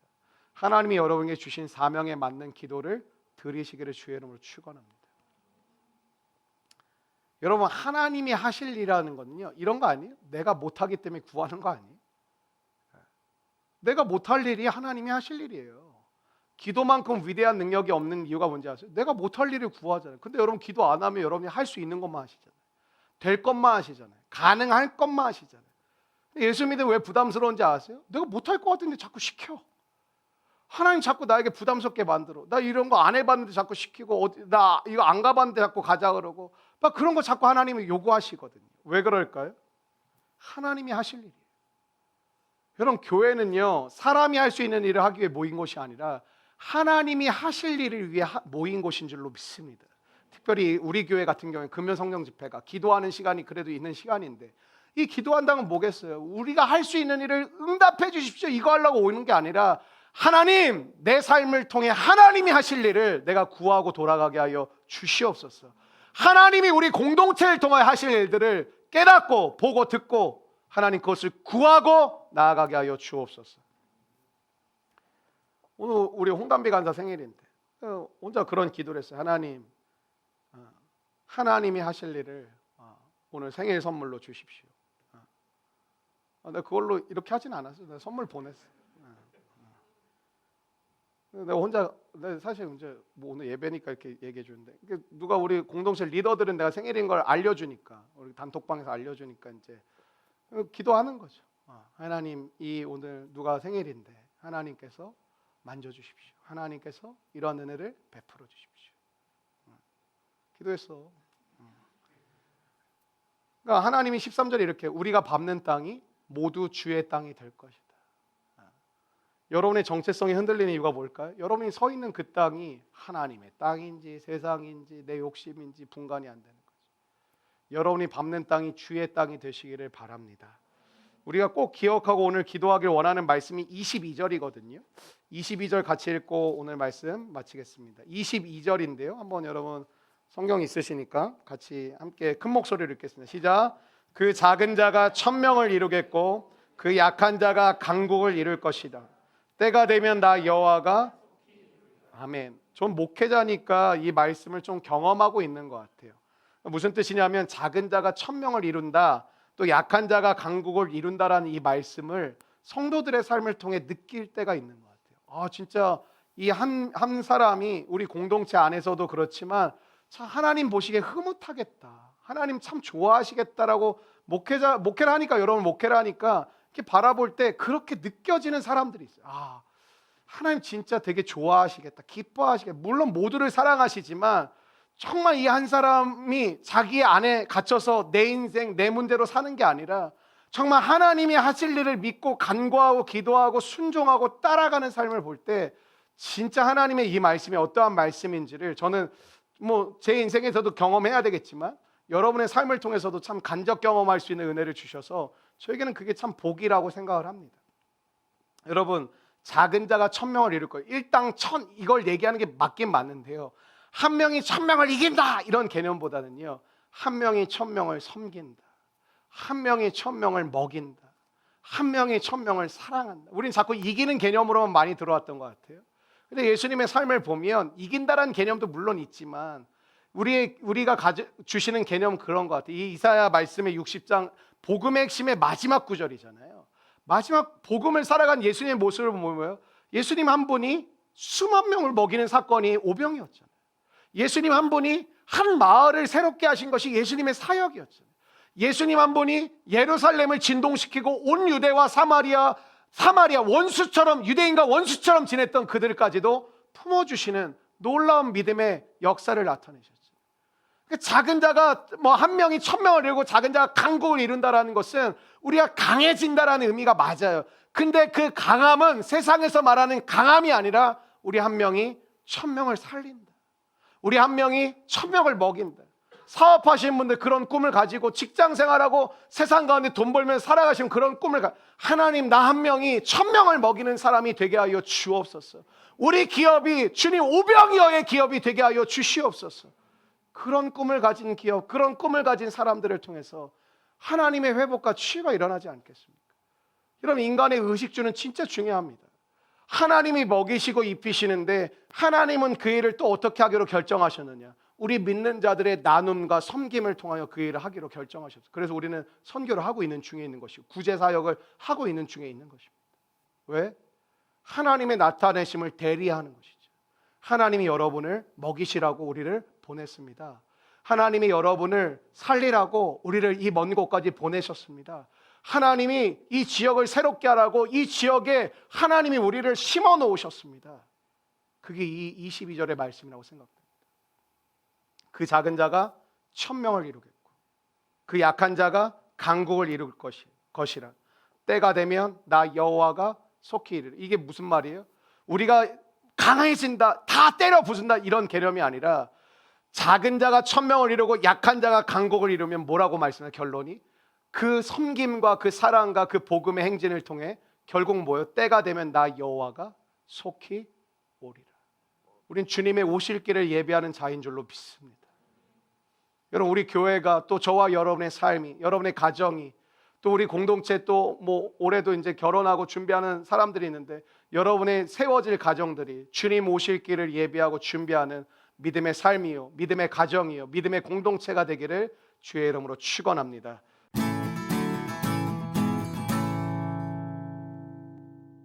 하나님이 여러분에게 주신 사명에 맞는 기도를 드리시기를 주의 이름으로 축원합니다. 여러분, 하나님이 하실 일이라는 거는요, 이런 거 아니에요? 내가 못하기 때문에 구하는 거 아니에요? 내가 못할 일이 하나님이 하실 일이에요. 기도만큼 위대한 능력이 없는 이유가 뭔지 아세요? 내가 못할 일을 구하잖아요. 근데 여러분, 기도 안 하면 여러분이 할 수 있는 것만 하시잖아요. 될 것만 하시잖아요. 가능할 것만 하시잖아요. 예수 믿으면 왜 부담스러운지 아세요? 내가 못할 것 같은데 자꾸 시켜. 하나님 자꾸 나에게 부담스럽게 만들어. 나 이런 거 안 해봤는데 자꾸 시키고, 나 이거 안 가봤는데 자꾸 가자 그러고, 막 그런 거 자꾸 하나님이 요구하시거든요. 왜 그럴까요? 하나님이 하실 일이에요. 여러분, 교회는요, 사람이 할 수 있는 일을 하기 위해 모인 것이 아니라 하나님이 하실 일을 위해 모인 곳인 줄로 믿습니다. 특별히 우리 교회 같은 경우에 금요 성령 집회가 기도하는 시간이 그래도 있는 시간인데, 이 기도한다는 건 뭐겠어요? 우리가 할 수 있는 일을 응답해 주십시오, 이거 하려고 오는 게 아니라, 하나님, 내 삶을 통해 하나님이 하실 일을 내가 구하고 돌아가게 하여 주시옵소서. 하나님이 우리 공동체를 통하여 하실 일들을 깨닫고 보고 듣고 하나님 그것을 구하고 나아가게 하여 주옵소서. 오늘 우리 홍담비 간사 생일인데 혼자 그런 기도를 했어요. 하나님이 하실 일을 오늘 생일 선물로 주십시오. 내가 그걸로 이렇게 하진 않았어요. 내가 선물 보냈어요. 내가 사실 이제 오늘 예배니까 이렇게 얘기해 주는데, 누가 우리 공동체 리더들은 내가 생일인 걸 알려주니까, 우리 단톡방에서 알려주니까 이제 기도하는 거죠. 하나님, 이 오늘 누가 생일인데 하나님께서 만져주십시오. 하나님께서 이러한 은혜를 베풀어 주십시오. 기도했어. 그러니까 하나님이 13절에 이렇게, 우리가 밟는 땅이 모두 주의 땅이 될 것이다. 여러분의 정체성이 흔들리는 이유가 뭘까요? 여러분이 서 있는 그 땅이 하나님의 땅인지 세상인지 내 욕심인지 분간이 안 되는 거죠. 여러분이 밟는 땅이 주의 땅이 되시기를 바랍니다. 우리가 꼭 기억하고 오늘 기도하길 원하는 말씀이 22절이거든요. 22절 같이 읽고 오늘 말씀 마치겠습니다. 22절인데요. 한번 여러분 성경 있으시니까 같이 함께 큰 목소리로 읽겠습니다. 시작. 그 작은 자가 1000명을 이루겠고 그 약한 자가 강국을 이룰 것이다. 때가 되면 나 여호와가, 아멘. 전 목회자니까 이 말씀을 좀 경험하고 있는 것 같아요. 무슨 뜻이냐면 작은 자가 천명을 이룬다, 또 약한 자가 강국을 이룬다라는 이 말씀을 성도들의 삶을 통해 느낄 때가 있는 것 같아요. 진짜 이 한 사람이 우리 공동체 안에서도 그렇지만 참 하나님 보시기에 흐뭇하겠다, 하나님 참 좋아하시겠다라고 목회를 하니까, 여러분 목회를 하니까 이렇게 바라볼 때 그렇게 느껴지는 사람들이 있어요. 하나님 진짜 되게 좋아하시겠다, 기뻐하시겠다. 물론 모두를 사랑하시지만 정말 이 한 사람이 자기 안에 갇혀서 내 인생 내 문제로 사는 게 아니라 정말 하나님이 하실 일을 믿고 간구하고 기도하고 순종하고 따라가는 삶을 볼 때 진짜 하나님의 이 말씀이 어떠한 말씀인지를 저는 제 인생에서도 경험해야 되겠지만 여러분의 삶을 통해서도 참 간접 경험할 수 있는 은혜를 주셔서 저에게는 그게 참 복이라고 생각을 합니다. 여러분, 작은 자가 천명을 이룰 거예요. 일당 천, 이걸 얘기하는 게 맞긴 맞는데요, 한 명이 천명을 이긴다 이런 개념보다는요, 한 명이 천명을 섬긴다, 한 명이 천명을 먹인다, 한 명이 천명을 사랑한다. 우린 자꾸 이기는 개념으로만 많이 들어왔던 것 같아요. 근데 예수님의 삶을 보면 이긴다라는 개념도 물론 있지만 우리가 주시는 개념은 그런 것 같아요. 이 이사야 말씀의 60장 복음의 핵심의 마지막 구절이잖아요. 마지막 복음을 살아간 예수님의 모습을 보면 예수님 한 분이 수만 명을 먹이는 사건이 오병이었잖아요. 예수님 한 분이 한 마을을 새롭게 하신 것이 예수님의 사역이었잖아요. 예수님 한 분이 예루살렘을 진동시키고 온 유대와 사마리아 원수처럼, 유대인과 원수처럼 지냈던 그들까지도 품어주시는 놀라운 믿음의 역사를 나타내셨어요. 작은 자가 한 명이 천명을 이루고 작은 자가 강국을 이룬다라는 것은 우리가 강해진다라는 의미가 맞아요. 근데 그 강함은 세상에서 말하는 강함이 아니라 우리 한 명이 천명을 살린다, 우리 한 명이 천명을 먹인다. 사업하시는 분들 그런 꿈을 가지고 직장 생활하고 세상 가운데 돈 벌면서 살아가시는 그런 꿈을 하나님, 나 한 명이 천명을 먹이는 사람이 되게 하여 주옵소서. 우리 기업이 주님 오병이어의 기업이 되게 하여 주시옵소서. 그런 꿈을 가진 기업, 그런 꿈을 가진 사람들을 통해서 하나님의 회복과 치유가 일어나지 않겠습니까? 여러분, 인간의 의식주는 진짜 중요합니다. 하나님이 먹이시고 입히시는데 하나님은 그 일을 또 어떻게 하기로 결정하셨느냐? 우리 믿는 자들의 나눔과 섬김을 통하여 그 일을 하기로 결정하셨어요. 그래서 우리는 선교를 하고 있는 중에 있는 것이고 구제사역을 하고 있는 중에 있는 것입니다. 왜? 하나님의 나타내심을 대리하는 것이죠. 하나님이 여러분을 먹이시라고 우리를 보냈습니다. 하나님이 여러분을 살리라고 우리를 이 먼 곳까지 보내셨습니다. 하나님이 이 지역을 새롭게 하라고 이 지역에 하나님이 우리를 심어 놓으셨습니다. 그게 이 22절의 말씀이라고 생각합니다. 그 작은 자가 천명을 이루겠고 그 약한 자가 강국을 이룰 것이라. 때가 되면 나 여호와가 속히 이르리. 이게 무슨 말이에요? 우리가 강해진다, 다 때려 부순다 이런 개념이 아니라 작은 자가 천명을 이루고 약한 자가 강국을 이루면 뭐라고 말씀해요? 결론이 그 섬김과 그 사랑과 그 복음의 행진을 통해 결국 뭐예요? 때가 되면 나 여호와가 속히 오리라. 우린 주님의 오실 길을 예비하는 자인 줄로 믿습니다. 여러분, 우리 교회가 또 저와 여러분의 삶이, 여러분의 가정이, 또 우리 공동체, 또 올해도 이제 결혼하고 준비하는 사람들이 있는데 여러분의 세워질 가정들이 주님 오실 길을 예비하고 준비하는 믿음의 삶이요, 믿음의 가정이요, 믿음의 공동체가 되기를 주의 이름으로 축원합니다.